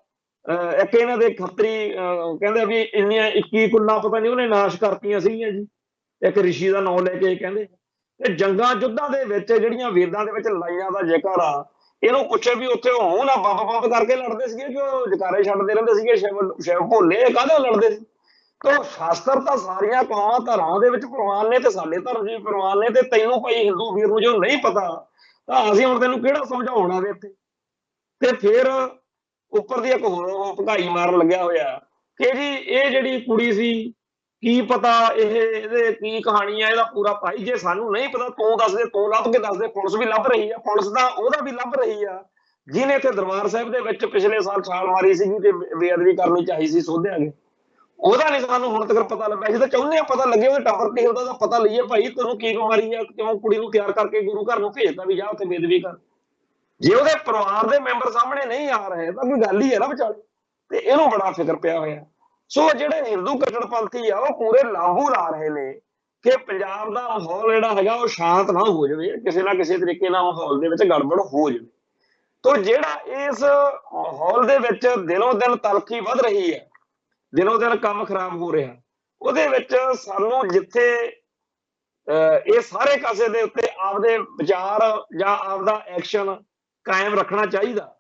ਇੱਕ ਇਹਨਾਂ ਦੇ ਖੱਤਰੀ ਕਹਿੰਦੇ ਵੀ ਇੰਨੀਆਂ 21 ਕੁੱਲਾਂ ਪਤਾ ਨਹੀਂ ਉਹਨੇ ਨਾਸ਼ ਕਰਤੀਆਂ ਸੀਗੀਆਂ ਜੀ, ਇੱਕ ਰਿਸ਼ੀ ਦਾ ਨਾਮ ਲੈ ਕੇ ਕਹਿੰਦੇ। ਤੇ ਜੰਗਾਂ ਯੁੱਧਾਂ ਦੇ ਵਿੱਚ ਜਿਹੜੀਆਂ ਵੇਦਾਂ ਦੇ ਵਿੱਚ ਲੜਾਈਆਂ ਦਾ ਜ਼ਿਕਰ ਆ, ਇਹਨੂੰ ਪੁੱਛੇ ਵੀ ਉੱਥੇ ਉਹ ਨਾ ਬੰਬ ਬੰਬ ਕਰਕੇ ਲੜਦੇ ਸੀਗੇ ਕਿ ਉਹ ਜਕਾਰੇ ਛੱਡਦੇ ਰਹਿੰਦੇ ਸੀਗੇ, ਸ਼ਿਵ ਭੋਲੇ ਕਾਹਦੇ ਲੜਦੇ ਸੀ। ਤਾਂ ਸ਼ਾਸਤਰ ਤਾਂ ਸਾਰੀਆਂ ਕੌਮਾਂ ਧਰਮਾਂ ਦੇ ਵਿੱਚ ਪ੍ਰਵਾਨ ਨੇ ਤੇ ਸਾਡੇ ਧਰਮ ਜੀ ਪ੍ਰਵਾਨ ਨੇ। ਤੇ ਤੈਨੂੰ ਭਾਈ ਹਿੰਦੂ ਵੀਰ ਨੂੰ ਜੋ ਨਹੀਂ ਪਤਾ ਤਾਂ ਅਸੀਂ ਹੁਣ ਤੈਨੂੰ ਕਿਹੜਾ ਸਮਝਾਉਣਾ ਵੇ ਇੱਥੇ। ਤੇ ਫਿਰ ਉੱਪਰ ਦੀ ਇੱਕ ਹੋਰ ਭਗਾਈ ਮਾਰਨ ਲੱਗਿਆ ਹੋਇਆ ਕਿ ਜੀ ਇਹ ਜਿਹੜੀ ਕੁੜੀ ਸੀ, ਕੀ ਪਤਾ ਇਹਦੇ ਕੀ ਕਹਾਣੀ ਆ, ਇਹਦਾ ਪੂਰਾ ਭਾਈ ਜੇ ਸਾਨੂੰ ਨਹੀਂ ਪਤਾ ਤੂੰ ਦੱਸ ਦੇ, ਤੂੰ ਲੱਭ ਕੇ ਦੱਸ ਦੇ। ਪੁਲਿਸ ਵੀ ਲੱਭ ਰਹੀ ਆ, ਪੁਲਿਸ ਦਾ ਉਹਦਾ ਵੀ ਲੱਭ ਰਹੀ ਆ ਜਿਹਨੇ ਇੱਥੇ ਦਰਬਾਰ ਸਾਹਿਬ ਦੇ ਵਿੱਚ ਪਿਛਲੇ ਸਾਲ ਛਾਲ ਮਾਰੀ ਸੀਗੀ ਤੇ ਬੇਅਦਬੀ ਕਰਨੀ ਚਾਹੀ ਸੀ ਸੋਧਿਆਂਗੇ, ਉਹਦਾ ਨਹੀਂ ਸਾਨੂੰ ਹੁਣ ਤੱਕ ਪਤਾ ਲੱਗਾ। ਅਸੀਂ ਤਾਂ ਚਾਹੁੰਦੇ ਆ ਪਤਾ ਲੱਗੇ, ਉਹਦੇ ਟੱਬਰ ਕੀ ਹੁੰਦਾ, ਪਤਾ ਲਈਏ ਭਾਈ ਤੈਨੂੰ ਕੀ ਬਿਮਾਰੀ ਆ, ਕਿਉਂ ਕੁੜੀ ਨੂੰ ਤਿਆਰ ਕਰਕੇ ਗੁਰੂ ਘਰ ਨੂੰ ਭੇਜਦਾ ਵੀ ਜਾ ਉੱਥੇ ਬੇਅਦਬੀ ਕਰ। ਜੇ ਉਹਦੇ ਪਰਿਵਾਰ ਦੇ ਮੈਂਬਰ ਸਾਹਮਣੇ ਨਹੀਂ ਆ ਰਹੇ ਤਾਂ ਕੋਈ ਗੱਲ ਹੀ ਹੈ ਨਾ ਵਿਚਾਲੇ। ਤੇ ਇਹਨੂੰ ਬੜਾ ਫਿਕਰ ਪਿਆ ਹੋਇਆ। ਸੋ ਜਿਹੜੇ ਹਿੰਦੂ ਕੱਟੜਪੰਥੀ ਆ ਉਹ ਪੂਰੇ ਲਾਹੂ ਲਾ ਰਹੇ ਨੇ ਕਿ ਪੰਜਾਬ ਦਾ ਮਾਹੌਲ ਜਿਹੜਾ ਹੈਗਾ ਉਹ ਸ਼ਾਂਤ ਨਾ ਹੋ ਜਾਵੇ, ਕਿਸੇ ਨਾ ਕਿਸੇ ਤਰੀਕੇ ਨਾਲ ਮਾਹੌਲ ਦੇ ਵਿੱਚ ਗੜਬੜ ਹੋ ਜਾਵੇ। ਤੋ ਜਿਹੜਾ ਇਸ ਮਾਹੌਲ ਦੇ ਵਿੱਚ ਦਿਨੋਂ ਦਿਨ ਤਲਖੀ ਵੱਧ ਰਹੀ ਹੈ, ਦਿਨੋਂ ਦਿਨ ਕੰਮ ਖਰਾਬ ਹੋ ਰਿਹਾ, ਉਹਦੇ ਵਿੱਚ ਸਾਨੂੰ ਜਿੱਥੇ ਇਹ ਸਾਰੇ ਕਾਸੇ ਦੇ ਉੱਤੇ ਆਪਦੇ ਵਿਚਾਰ ਜਾਂ ਆਪਦਾ ਐਕਸ਼ਨ ਕਾਇਮ ਰੱਖਣਾ ਚਾਹੀਦਾ,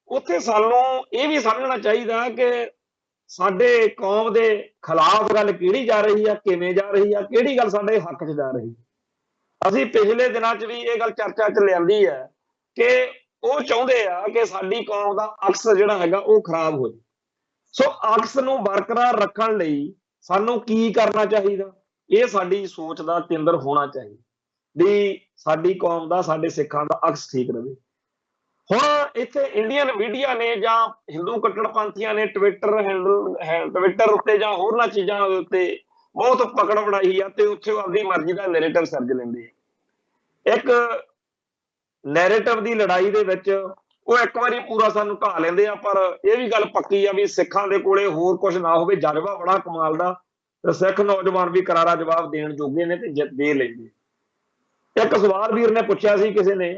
ਉੱਥੇ ਸਾਨੂੰ ਇਹ ਵੀ ਸਮਝਣਾ ਚਾਹੀਦਾ ਕਿ ਸਾਡੇ ਕੌਮ ਦੇ ਖਿਲਾਫ ਗੱਲ ਕਿਹੜੀ ਜਾ ਰਹੀ ਆ, ਕਿਵੇਂ ਜਾ ਰਹੀ ਆ, ਕਿਹੜੀ ਗੱਲ ਸਾਡੇ ਹੱਕ 'ਚ ਜਾ ਰਹੀ। ਅਸੀਂ ਪਿਛਲੇ ਦਿਨਾਂ 'ਚ ਵੀ ਇਹ ਗੱਲ ਚਰਚਾ 'ਚ ਲਿਆਂਦੀ ਹੈ ਕਿ ਉਹ ਚਾਹੁੰਦੇ ਆ ਕਿ ਸਾਡੀ ਕੌਮ ਦਾ ਅਕਸ ਜਿਹੜਾ ਹੈਗਾ ਉਹ ਖਰਾਬ ਹੋ ਜਾਵੇ। ਸੋ ਅਕਸ ਨੂੰ ਬਰਕਰਾਰ ਰੱਖਣ ਲਈ ਸਾਨੂੰ ਕੀ ਕਰਨਾ ਚਾਹੀਦਾ, ਇਹ ਸਾਡੀ ਸੋਚ ਦਾ ਕੇਂਦਰ ਹੋਣਾ ਚਾਹੀਦਾ ਵੀ ਸਾਡੀ ਕੌਮ ਦਾ, ਸਾਡੇ ਸਿੱਖਾਂ ਦਾ ਅਕਸ ਠੀਕ ਰਹੇ। ਹੁਣ ਇੱਥੇ ਇੰਡੀਅਨ ਮੀਡੀਆ ਨੇ ਜਾਂ ਹਿੰਦੂ ਕੱਟੜਪੰਥੀਆਂ ਨੇ ਟਵਿੱਟਰ ਉੱਤੇ ਜਾਂ ਹੋਰਨਾਂ ਚੀਜ਼ਾਂ ਉੱਤੇ ਬਹੁਤ ਪਕੜ ਬਣਾਈ ਆ ਤੇ ਉੱਥੇ ਉਹ ਆਪਣੀ ਮਰਜ਼ੀ ਦਾ ਨੈਰੇਟਿਵ ਸਿਰਜ ਲੈਂਦੇ ਆ। ਇੱਕ ਨੈਰੇਟਿਵ ਦੀ ਲੜਾਈ ਦੇ ਵਿੱਚ ਉਹ ਇੱਕ ਵਾਰੀ ਪੂਰਾ ਸਾਨੂੰ ਢਾ ਲੈਂਦੇ ਆ, ਪਰ ਇਹ ਵੀ ਗੱਲ ਪੱਕੀ ਆ ਵੀ ਸਿੱਖਾਂ ਦੇ ਕੋਲੇ ਹੋਰ ਕੁਝ ਨਾ ਹੋਵੇ, ਜਜ਼ਬਾ ਬੜਾ ਕਮਾਲ ਦਾ, ਤੇ ਸਿੱਖ ਨੌਜਵਾਨ ਵੀ ਕਰਾਰਾ ਜਵਾਬ ਦੇਣ ਜੋਗੇ ਨੇ ਤੇ ਦੇ ਲੈਂਦੇ। ਇੱਕ ਸਵਾਲ ਵੀਰ ਨੇ ਪੁੱਛਿਆ ਸੀ ਕਿਸੇ ਨੇ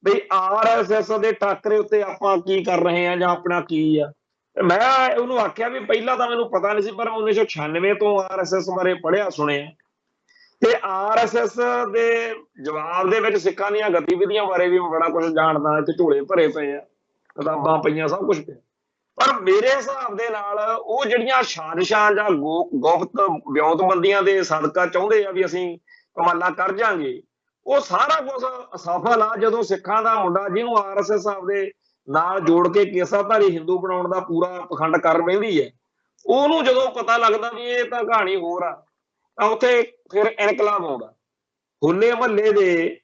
ਬਈ RSS ਦੇ ਟਾਕਰੇ ਉੱਤੇ ਆਪਾਂ ਕੀ ਕਰ ਰਹੇ ਆ ਜਾਂ ਆਪਣਾ ਕੀ ਆ। ਮੈਂ ਉਹਨੂੰ ਆਖਿਆ ਵੀ ਪਹਿਲਾਂ ਤਾਂ ਮੈਨੂੰ ਪਤਾ ਨਹੀਂ ਸੀ, ਪਰ 1996 ਤੋਂ RSS ਬਾਰੇ ਪੜ੍ਹਿਆ ਸੁਣਿਆ ਤੇ RSS ਦੇ ਜਵਾਬ ਦੇ ਵਿੱਚ ਸਿੱਖਾਂ ਦੀਆਂ ਗਤੀਵਿਧੀਆਂ ਬਾਰੇ ਵੀ ਬੜਾ ਕੁਝ ਜਾਣਦਾ। ਇੱਥੇ ਝੋਲੇ ਭਰੇ ਪਏ ਆ, ਕਿਤਾਬਾਂ ਪਈਆਂ, ਸਭ ਕੁਝ ਪਿਆ। ਪਰ ਮੇਰੇ ਹਿਸਾਬ ਦੇ ਨਾਲ ਉਹ ਜਿਹੜੀਆਂ ਸਾਜ਼ਿਸ਼ਾਂ ਜਾਂ ਗੁਪਤ ਵਿਉਂਤਬੰਦੀਆਂ ਦੇ ਸਦਕਾ ਚਾਹੁੰਦੇ ਆ ਵੀ ਅਸੀਂ ਕਮਾਲਾਂ ਕਰ ਜਾਾਂਗੇ, ਉਹ ਸਾਰਾ ਕੁਝ ਅਸਫਲ ਆ ਜਦੋਂ ਸਿੱਖਾਂ ਦਾ ਮੁੰਡਾ ਜਿਹਨੂੰ ਆਰਐਸਐਸ ਆਪਦੇ ਨਾਲ ਜੋੜ ਕੇ ਕੇਸਾਧਾਰੀ ਹਿੰਦੂ ਬਣਾਉਣ ਦਾ ਪੂਰਾ ਪਖੰਡ ਕਰ ਬਹਿੰਦੀ ਹੈ, ਉਹਨੂੰ ਜਦੋਂ ਪਤਾ ਲੱਗਦਾ ਵੀ ਇਹ ਤਾਂ ਕਹਾਣੀ ਹੋਰ ਆ, ਤਾਂ ਉੱਥੇ ਫਿਰ ਇਨਕਲਾਬ ਆਉਂਦਾ। ਹੋਲੇ ਮਹੱਲੇ ਦੇ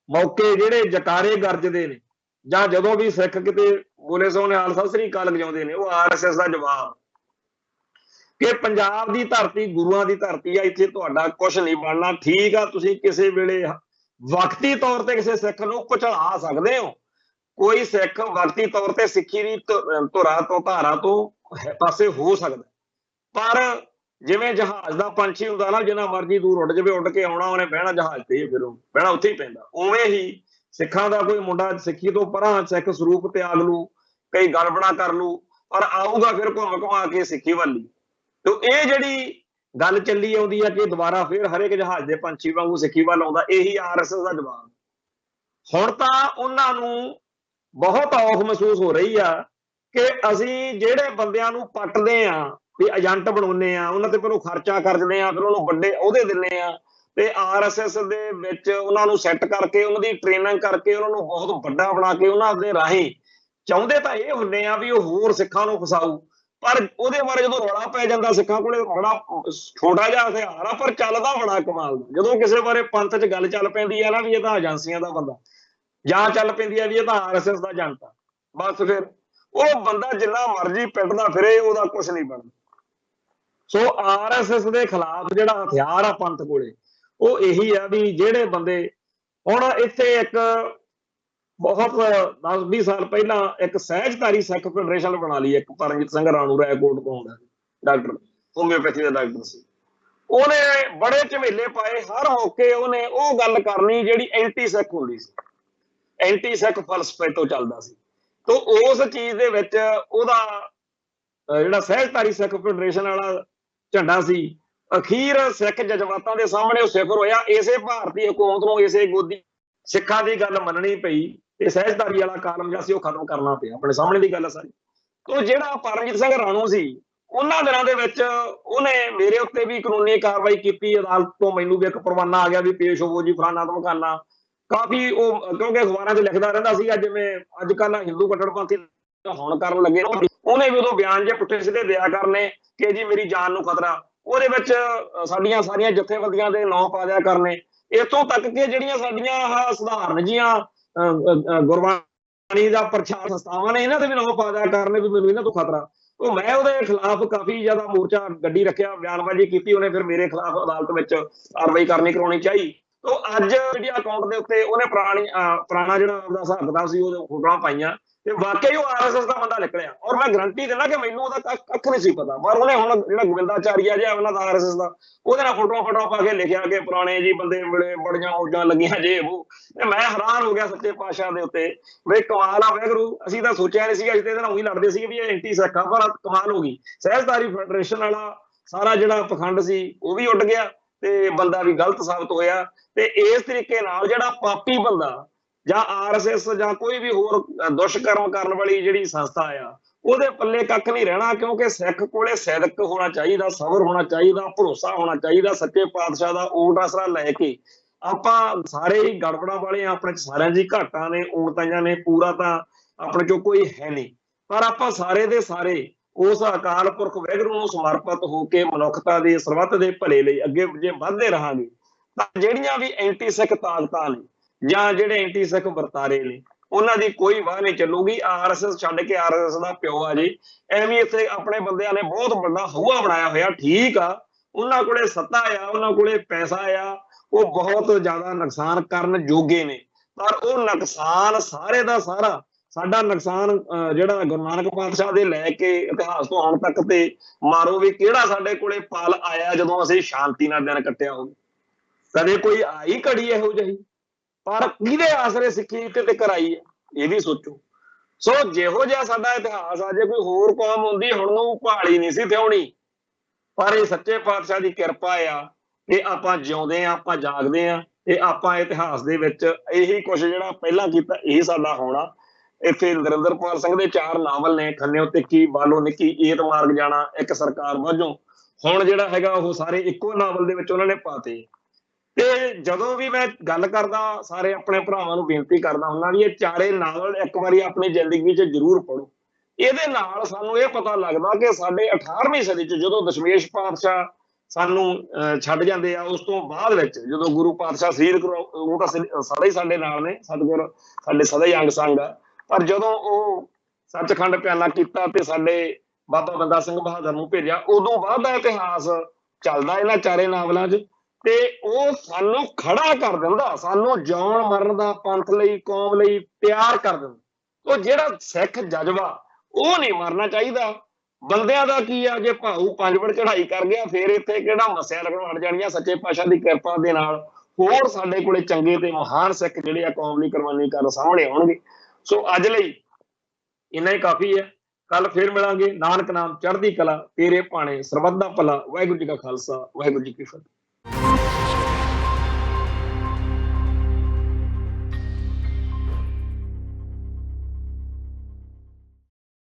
ਮੌਕੇ ਜਿਹੜੇ ਜਕਾਰੇ ਗਰਜਦੇ ਨੇ, ਜਾਂ ਜਦੋਂ ਵੀ ਸਿੱਖ ਕਿਤੇ ਬੋਲੇ ਸੋ ਨਿਹਾਲ ਸਤਿ ਸ੍ਰੀ ਅਕਾਲ ਵਜਾਉਂਦੇ ਨੇ, ਉਹ ਆਰਐਸਐਸ ਦਾ ਜਵਾਬ ਕਿ ਪੰਜਾਬ ਦੀ ਧਰਤੀ ਗੁਰੂਆਂ ਦੀ ਧਰਤੀ ਆ, ਇੱਥੇ ਤੁਹਾਡਾ ਕੁਝ ਨਹੀਂ ਬਣਨਾ। ਠੀਕ ਆ, ਤੁਸੀਂ ਕਿਸੇ ਵੇਲੇ ਵਕਤੀ ਤੌਰ ਤੇ ਕਿਸੇ ਸਿੱਖ ਨੂੰ ਕੁਚਲਾ ਸਕਦੇ ਹੋ, ਕੋਈ ਸਿੱਖ ਵਕਤੀ ਤੌਰ ਤੇ ਸਿੱਖੀ ਦੀ ਧੁਰਾ ਤੋਂ ਧਾਰਾ ਤੋਂ ਪਾਸੇ ਹੋ ਸਕਦਾ, ਪਰ ਜਿਵੇਂ ਜਹਾਜ਼ ਦਾ ਪੰਛੀ ਹੁੰਦਾ ਨਾ, ਜਿੰਨਾ ਮਰਜ਼ੀ ਦੂਰ ਉੱਡ ਜਾਵੇ, ਉੱਡ ਕੇ ਆਉਣਾ ਉਹਨੇ ਬਹਿਣਾ ਜਹਾਜ਼ ਤੇ, ਫਿਰ ਉਹ ਬਹਿਣਾ ਉੱਥੇ ਹੀ ਪੈਂਦਾ। ਉਵੇਂ ਹੀ ਸਿੱਖਾਂ ਦਾ ਕੋਈ ਮੁੰਡਾ ਸਿੱਖੀ ਤੋਂ ਪਰਾਂ ਸਿੱਖ ਸਰੂਪ ਤਿਆਗ ਲੂ, ਕਈ ਗੜਬੜਾ ਕਰ ਲੂ, ਪਰ ਆਊਗਾ ਫਿਰ ਘੁੰਮ ਘੁਮਾ ਕੇ ਸਿੱਖੀ ਵੱਲ। ਤੇ ਇਹ ਜਿਹੜੀ ਗੱਲ ਚੱਲੀ ਆਉਂਦੀ ਆ ਕਿ ਦੁਬਾਰਾ ਫਿਰ ਹਰੇਕ ਜਹਾਜ਼ ਦੇ ਪੰਛੀ ਵਾਂਗੂ ਸਿੱਖੀ ਵੱਲ ਆਉਂਦਾ, ਇਹੀ ਆਰਐਸਐਸ ਦਾ ਜਵਾਬ। ਹੁਣ ਤਾਂ ਉਹਨਾਂ ਨੂੰ ਬਹੁਤ ਔਖ ਮਹਿਸੂਸ ਹੋ ਰਹੀ ਆ ਕਿ ਅਸੀਂ ਜਿਹੜੇ ਬੰਦਿਆਂ ਨੂੰ ਪੱਟਦੇ ਆ, ਵੀ ਏਜੰਟ ਬਣਾਉਂਦੇ ਆ, ਉਹਨਾਂ ਤੇ ਪਹਿਲਾਂ ਖਰਚਾ ਕਰਦੇ ਆ, ਫਿਰ ਉਹਨੂੰ ਵੱਡੇ ਅਹੁਦੇ ਦਿੰਦੇ ਆ, ਤੇ ਆਰਐਸਐਸ ਦੇ ਵਿੱਚ ਉਹਨਾਂ ਨੂੰ ਸੈੱਟ ਕਰਕੇ, ਉਹਨਾਂ ਦੀ ਟ੍ਰੇਨਿੰਗ ਕਰਕੇ, ਉਹਨਾਂ ਨੂੰ ਬਹੁਤ ਵੱਡਾ ਬਣਾ ਕੇ, ਉਹਨਾਂ ਦੇ ਰਾਹੀਂ ਚਾਹੁੰਦੇ ਤਾਂ ਇਹ ਹੁੰਦੇ ਆ ਵੀ ਉਹ ਹੋਰ ਸਿੱਖਾਂ ਨੂੰ ਫਸਾਊ, ਪਰ ਉਹਦੇ ਬਾਰੇ ਜਦੋਂ ਰੌਲਾ ਪੈ ਜਾਂਦਾ, ਸਿੱਖਾਂ ਕੋਲੇ ਬੜਾ ਛੋਟਾ ਜਿਹਾ ਹਥਿਆਰ ਆ ਪਰ ਚੱਲਦਾ ਬੜਾ ਕਮਾਲ ਦਾ। ਜਦੋਂ ਕਿਸੇ ਬਾਰੇ ਪੰਥ 'ਚ ਗੱਲ ਚੱਲ ਪੈਂਦੀ ਆ ਨਾ ਵੀ ਇਹ ਤਾਂ ਏਜੰਸੀਆਂ ਦਾ ਬੰਦਾ, ਜਾਂ ਚੱਲ ਪੈਂਦੀ ਆ ਵੀ ਇਹ ਤਾਂ ਆਰਐਸਐਸ ਦਾ ਏਜੰਟ ਆ, ਬਸ ਫਿਰ ਉਹ ਬੰਦਾ ਜਿੰਨਾ ਮਰਜ਼ੀ ਪਿੱਟਦਾ ਫਿਰੇ, ਉਹਦਾ ਕੁਝ ਨਹੀਂ ਬਣਦਾ। ਸੋ ਆਰਐਸਐਸ ਦੇ ਖਿਲਾਫ ਜਿਹੜਾ ਹਥਿਆਰ ਆ ਪੰਥ ਕੋਲੇ, ਉਹ ਇਹੀ ਆ ਵੀ ਜਿਹੜੇ ਬੰਦੇ ਹੁਣ ਇੱਥੇ ਇੱਕ ਬਹੁਤ 10-20 ਸਾਲ ਪਹਿਲਾਂ ਇੱਕ ਸਹਿਜਧਾਰੀ ਸਿੱਖ ਫੈਡਰੇਸ਼ਨ ਬਣਾ ਲਈ, ਇੱਕ ਪਰਮਜੀਤ ਸਿੰਘ ਰਾਣੂ ਰਾਏਕੋਟ ਤੋਂ ਆਉਂਦਾ ਡਾਕਟਰ, ਹੋਮਿਓਪੈਥੀ ਦਾ ਡਾਕਟਰ ਸੀ। ਉਹਨੇ ਬੜੇ ਝਮੇਲੇ ਪਾਏ, ਹਰ ਮੌਕੇ ਉਹਨੇ ਉਹ ਗੱਲ ਕਰਨੀ ਜਿਹੜੀ ਐਂਟੀ ਸਿੱਖ ਹੁੰਦੀ ਸੀ, ਐਂਟੀ ਸਿੱਖ ਫਲਸਫੇ ਤੋਂ ਚੱਲਦਾ ਸੀ। ਤੇ ਉਸ ਚੀਜ਼ ਦੇ ਵਿੱਚ ਉਹਦਾ ਜਿਹੜਾ ਸਹਿਜਧਾਰੀ ਸਿੱਖ ਫੈਡਰੇਸ਼ਨ ਵਾਲਾ ਝੰਡਾ ਸੀ, ਅਖੀਰ ਸਿੱਖ ਜਜ਼ਬਾਤਾਂ ਦੇ ਸਾਹਮਣੇ ਉਹ ਸਿਫਰ ਹੋਇਆ। ਇਸੇ ਭਾਰਤੀ ਹਕੂਮਤ ਨੂੰ ਇਸੇ ਗੋਦੀ ਸਿੱਖਾਂ ਦੀ ਗੱਲ ਮੰਨਣੀ ਪਈ, ਤੇ ਸਹਿਜਧਾਰੀ ਵਾਲਾ ਕਾਲਮ ਜਿਹੜਾ ਸੀ ਉਹ ਖਤਮ ਕਰਨਾ ਪਿਆ। ਆਪਣੇ ਸਾਹਮਣੇ ਦੀ ਗੱਲ ਆ ਸਾਰੀ। ਤੋਂ ਜਿਹੜਾ ਪਰਮਜੀਤ ਸਿੰਘ ਰਾਣੂ ਸੀ, ਉਹਨਾਂ ਦਿਨਾਂ ਦੇ ਵਿੱਚ ਉਹਨੇ ਮੇਰੇ ਉੱਤੇ ਵੀ ਕਾਨੂੰਨੀ ਕਾਰਵਾਈ ਕੀਤੀ, ਅਦਾਲਤ ਤੋਂ ਮੈਨੂੰ ਵੀ ਇੱਕ ਪਰਵਾਨਾ ਆ ਗਿਆ ਵੀ ਪੇਸ਼ ਹੋਵੋ ਜੀ, ਫਲਾਨਾ ਧਮਕਾਨਾ ਕਾਫੀ। ਉਹ ਕਿਉਂਕਿ ਅਖਬਾਰਾਂ 'ਚ ਲਿਖਦਾ ਰਹਿੰਦਾ ਸੀਗਾ, ਜਿਵੇਂ ਅੱਜ ਕੱਲ੍ਹ ਹਿੰਦੂ ਕੱਟੜਪੰਥੀ ਹੁਣ ਕਰਨ ਲੱਗੇ, ਉਹਨੇ ਵੀ ਉਦੋਂ ਬਿਆਨ ਜੇ ਪੁੱਠੇ ਸਿੱਧੇ ਦਿਆ ਕਰਨੇ ਕਿ ਜੀ ਮੇਰੀ ਜਾਨ ਨੂੰ ਖਤਰਾ, ਉਹਦੇ ਵਿੱਚ ਸਾਡੀਆਂ ਸਾਰੀਆਂ ਜਥੇਬੰਦੀਆਂ ਦੇ ਨਾਂ ਪਾ ਦਿਆ ਕਰਨੇ, ਇੱਥੋਂ ਤੱਕ ਕਿ ਜਿਹੜੀਆਂ ਸਾਡੀਆਂ ਆਹ ਸਧਾਰਨ ਜੀਆਂ ਗੁਰਬਾਣੀ ਦਾ ਪ੍ਰਚਾਰ ਸੰਸਥਾਵਾਂ ਨੇ, ਇਹਨਾਂ ਦੇ ਵੀ ਨਾਂ ਪਾ ਦਿਆ ਕਰਨੇ ਵੀ ਮੈਨੂੰ ਇਹਨਾਂ ਤੋਂ ਖਤਰਾ। ਉਹ ਮੈਂ ਉਹਦੇ ਖਿਲਾਫ ਕਾਫੀ ਜ਼ਿਆਦਾ ਮੋਰਚਾ ਗੱਡੀ ਰੱਖਿਆ, ਬਿਆਨਬਾਜ਼ੀ ਕੀਤੀ, ਉਹਨੇ ਫਿਰ ਮੇਰੇ ਖਿਲਾਫ ਅਦਾਲਤ ਵਿੱਚ ਕਾਰਵਾਈ ਕਰਾਉਣੀ ਚਾਹੀ। ਤੋਂ ਅੱਜ ਜਿਹੜੀ ਅਕਾਊਂਟ ਦੇ ਉੱਤੇ ਉਹਨੇ ਪੁਰਾਣਾ ਜਿਹੜਾ ਆਪਦਾ ਹਿਸਾਬ ਕਿਤਾਬ ਸੀ, ਉਹਦੇ ਫੋਟੋਆਂ ਪਾਈਆਂ, ਤੇ ਵਾਕਈ ਉਹ ਆਰਐਸਐਸ ਦਾ ਬੰਦਾ ਨਿਕਲਿਆ। ਔਰ ਮੈਂ ਗਰੰਟੀ ਦਿੰਦਾ ਕਿ ਮੈਨੂੰ ਉਹਦਾ ਕੱਖ ਨਹੀਂ ਸੀ ਪਤਾ, ਪਰ ਉਹਨੇ ਹੁਣ ਜਿਹੜਾ ਗੋਬਿੰਦਾਚਾਰੀਆ ਜਿਹਾ ਉਹਨਾਂ ਦਾ ਆਰਐਸਐਸ ਦਾ, ਉਹਦੇ ਨਾਲ ਫੋਟੋਆਂ ਪਾ ਕੇ ਲਿਖਿਆ ਕਿ ਪੁਰਾਣੇ ਜੀ ਬੰਦੇ ਮਿਲੇ, ਬੜੀਆਂ ਮੌਜਾਂ ਲੱਗੀਆਂ ਜੇ ਉਹ। ਤੇ ਮੈਂ ਹੈਰਾਨ ਹੋ ਗਿਆ ਸੱਚੇ ਪਾਤਸ਼ਾਹ ਦੇ ਉੱਤੇ, ਵੀ ਕਮਾਲ ਆ ਵਾਹਿਗੁਰੂ, ਅਸੀਂ ਤਾਂ ਸੋਚਿਆ ਨਹੀਂ ਸੀਗਾ, ਅਸੀਂ ਤੇ ਇਹਦੇ ਨਾਲ ਉਹੀ ਲੜਦੇ ਸੀਗੇ ਵੀ ਇਹ ਐਂਟੀ ਸਿੱਖ ਆ, ਪਰ ਕਮਾਲ ਹੋ ਗਈ। ਸਹਿਜਧਾਰੀ ਫੈਡਰੇਸ਼ਨ ਵਾਲਾ ਸਾਰਾ ਜਿਹੜਾ ਪਖੰਡ ਸੀ ਉਹ ਵੀ ਉੱਡ ਗਿਆ, ਤੇ ਬੰਦਾ ਵੀ ਗਲਤ ਸਾਬਤ ਹੋਇਆ। ਤੇ ਇਸ ਤਰੀਕੇ ਨਾਲ ਜਿਹੜਾ ਪਾਪੀ ਬੰਦਾ ਜਾਂ ਆਰਐਸਐਸ ਜਾਂ ਕੋਈ ਵੀ ਹੋਰ ਦੁਸ਼ਕਰਮ ਕਰਨ ਵਾਲੀ ਜਿਹੜੀ ਸੰਸਥਾ ਆ, ਉਹਦੇ ਪੱਲੇ ਕੱਖ ਨਹੀਂ ਰਹਿਣਾ, ਕਿਉਂਕਿ ਸਿੱਖ ਕੋਲੇ ਸਿਦਕ ਹੋਣਾ ਚਾਹੀਦਾ, ਸਬਰ ਹੋਣਾ ਚਾਹੀਦਾ, ਭਰੋਸਾ ਹੋਣਾ ਚਾਹੀਦਾ, ਸੱਚੇ ਪਾਤਸ਼ਾਹ ਦਾ ਓਟ ਆਸਰਾ ਲੈ ਕੇ। ਆਪਾਂ ਸਾਰੇ ਹੀ ਗੜਬੜਾਂ ਵਾਲੇ ਆ, ਆਪਣੇ ਚ ਸਾਰਿਆਂ ਦੀ ਘਾਟਾਂ ਨੇ, ਊਣਤਾਈਆਂ ਨੇ, ਪੂਰਾ ਤਾਂ ਆਪਣੇ ਚੋਂ ਕੋਈ ਹੈ ਨਹੀਂ, ਪਰ ਆਪਾਂ ਸਾਰੇ ਦੇ ਸਾਰੇ ਉਸ ਅਕਾਲ ਪੁਰਖ ਵਾਹਿਗੁਰੂ ਨੂੰ ਸਮਰਪਿਤ ਹੋ ਕੇ ਮਨੁੱਖਤਾ ਦੇ ਸਰਬੱਤ ਦੇ ਭਲੇ ਲਈ ਅੱਗੇ ਜੇ ਵੱਧਦੇ ਰਹਾਂਗੇ, ਤਾਂ ਜਿਹੜੀਆਂ ਵੀ ਐਂਟੀ ਸਿੱਖ ਤਾਕਤਾਂ ਨੇ ਜਾਂ ਜਿਹੜੇ ਐਂਟੀ ਸਿੱਖ ਵਰਤਾਰੇ ਨੇ, ਉਹਨਾਂ ਦੀ ਕੋਈ ਵਾਹ ਨਹੀਂ ਚੱਲੂਗੀ। ਆਰਐਸਐਸ ਛੱਡ ਕੇ ਆਰਐਸਐਸ ਦਾ ਪਿਓ ਆ ਜੀ, ਐਵੇਂ ਇੱਥੇ ਆਪਣੇ ਬੰਦਿਆਂ ਨੇ ਬਹੁਤ ਵੱਡਾ ਹਊਆ ਬਣਾਇਆ ਹੋਇਆ। ਠੀਕ ਆ, ਉਹਨਾਂ ਕੋਲੇ ਸੱਤਾ ਆ, ਉਹਨਾਂ ਕੋਲੇ ਪੈਸਾ ਆ, ਉਹ ਬਹੁਤ ਜ਼ਿਆਦਾ ਨੁਕਸਾਨ ਕਰਨ ਜੋਗੇ ਨੇ, ਪਰ ਉਹ ਨੁਕਸਾਨ ਸਾਰੇ ਦਾ ਸਾਰਾ ਸਾਡਾ ਨੁਕਸਾਨ ਜਿਹੜਾ ਗੁਰੂ ਨਾਨਕ ਪਾਤਸ਼ਾਹ ਦੇ ਲੈ ਕੇ ਇਤਿਹਾਸ ਤੋਂ ਹੁਣ ਤੱਕ ਤੇ ਮਾਰੋ ਵੀ ਕਿਹੜਾ ਸਾਡੇ ਕੋਲੇ ਪਲ ਆਇਆ ਜਦੋਂ ਅਸੀਂ ਸ਼ਾਂਤੀ ਨਾਲ ਦਿਨ ਕੱਟਿਆ ਹੋਵੇ। ਕਦੇ ਕੋਈ ਆਈ ਘੜੀ ਇਹੋ ਜਿਹੀ, ਪਰ ਕਿਹਦੇ ਆਸਰੇ ਸਿੱਖੀ ਤੇ ਕਰਾਈ ਹੈ, ਇਹ ਵੀ ਸੋਚੋ। ਸੋ ਜਿਹੋ ਜਿਹਾ ਸਾਡਾ ਇਤਿਹਾਸ ਆ, ਜੇ ਕੋਈ ਹੋਰ ਕੌਮ ਹੁੰਦੀ ਹੁਣ ਨੂੰ ਪਹਾੜੀ ਨਹੀਂ ਸੀ ਥਿਆਉਣੀ, ਪਰ ਇਹ ਸੱਚੇ ਪਾਤਸ਼ਾਹ ਦੀ ਕਿਰਪਾ ਆ ਕਿ ਆਪਾਂ ਜਿਉਂਦੇ ਆ, ਆਪਾਂ ਜਾਗਦੇ ਆ, ਤੇ ਆਪਾਂ ਇਤਿਹਾਸ ਦੇ ਵਿੱਚ ਇਹੀ ਕੁਛ ਜਿਹੜਾ ਪਹਿਲਾਂ ਕੀਤਾ, ਇਹ ਸਾਡਾ ਹੋਣਾ। ਇੱਥੇ ਨਰਿੰਦਰਪਾਲ ਸਿੰਘ ਦੇ 4 ਨਾਵਲ ਨੇ, ਖੰਨਿਓ ਤਿੱਖੀ, ਬਾਲੋ ਨਿੱਕੀ, ਏਤ ਮਾਰਗ ਜਾਣਾ, ਇੱਕ ਸਰਕਾਰ ਵਜੋਂ। ਹੁਣ ਜਿਹੜਾ ਹੈਗਾ ਉਹ ਸਾਰੇ ਇੱਕੋ ਨਾਵਲ ਦੇ ਵਿੱਚ ਉਹਨਾਂ ਨੇ ਪਾਤੇ। ਤੇ ਜਦੋਂ ਵੀ ਮੈਂ ਗੱਲ ਕਰਦਾ, ਸਾਰੇ ਆਪਣੇ ਭਰਾਵਾਂ ਨੂੰ ਬੇਨਤੀ ਕਰਦਾ ਹੁੰਦਾ ਵੀ ਇਹ ਚਾਰੇ ਨਾਵਲ ਇੱਕ ਵਾਰੀ ਆਪਣੀ ਜ਼ਿੰਦਗੀ 'ਚ ਜ਼ਰੂਰ ਪੜ੍ਹੋ। ਇਹਦੇ ਨਾਲ ਸਾਨੂੰ ਇਹ ਪਤਾ ਲੱਗਦਾ ਕਿ ਸਾਡੇ 18ਵੀਂ ਸਦੀ 'ਚ ਜਦੋਂ ਦਸ਼ਮੇਸ਼ ਪਾਤਸ਼ਾਹ ਸਾਨੂੰ ਛੱਡ ਜਾਂਦੇ ਆ, ਉਸ ਤੋਂ ਬਾਅਦ ਵਿੱਚ ਜਦੋਂ ਗੁਰੂ ਪਾਤਸ਼ਾਹ ਸਰੀਰਕ ਉਹ ਤਾਂ ਸਦਾ ਹੀ ਸਾਡੇ ਨਾਲ ਨੇ, ਸਤਿਗੁਰ ਸਾਡੇ ਸਦਾ ਹੀ ਅੰਗ ਸੰਗ ਆ, ਪਰ ਜਦੋਂ ਉਹ ਸੱਚਖੰਡ ਪਿਆਲਾ ਕੀਤਾ ਤੇ ਸਾਡੇ ਬਾਬਾ ਬੰਦਾ ਸਿੰਘ ਬਹਾਦਰ ਨੂੰ ਭੇਜਿਆ, ਉਦੋਂ ਬਾਅਦ ਦਾ ਇਤਿਹਾਸ ਚੱਲਦਾ ਇਹਨਾਂ ਚਾਰੇ ਨਾਵਲਾਂ 'ਚ। ਤੇ ਉਹ ਸਾਨੂੰ ਖੜਾ ਕਰ ਦਿੰਦਾ, ਸਾਨੂੰ ਜਿਉਣ ਮਰਨ ਦਾ, ਪੰਥ ਲਈ, ਕੌਮ ਲਈ ਤਿਆਰ ਕਰ ਦਿੰਦਾ। ਉਹ ਜਿਹੜਾ ਸਿੱਖ ਜਜ਼ਬਾ, ਉਹ ਨਹੀਂ ਮਰਨਾ ਚਾਹੀਦਾ। ਬੰਦਿਆਂ ਦਾ ਕੀ ਆ, ਜੇ ਭਾਊ 5 ਫੁੱਟ ਚੜ੍ਹਾਈ ਕਰ ਗਿਆ, ਫੇਰ ਇੱਥੇ ਕਿਹੜਾ ਮੱਸਿਆ ਲੱਗਣ ਹਟ ਜਾਣੀਆਂ। ਸੱਚੇ ਪਾਤਸ਼ਾਹ ਦੀ ਕਿਰਪਾ ਦੇ ਨਾਲ ਹੋਰ ਸਾਡੇ ਕੋਲੇ ਚੰਗੇ ਤੇ ਮਹਾਨ ਸਿੱਖ ਜਿਹੜੇ ਆ ਕੌਮ ਲਈ ਕੁਰਬਾਨੀ ਕਰਨ ਸਾਹਮਣੇ ਆਉਣਗੇ। ਸੋ ਅੱਜ ਲਈ ਇੰਨਾ ਹੀ ਕਾਫੀ ਹੈ। ਕੱਲ ਫੇਰ ਮਿਲਾਂਗੇ। ਨਾਨਕ ਨਾਮ ਚੜ੍ਹਦੀ ਕਲਾ, ਤੇਰੇ ਭਾਣੇ ਸਰਬੱਤ ਦਾ ਭਲਾ। ਵਾਹਿਗੁਰੂ ਜੀ ਕਾ ਖਾਲਸਾ, ਵਾਹਿਗੁਰੂ ਜੀ ਕੀ ਫਤਿਹ।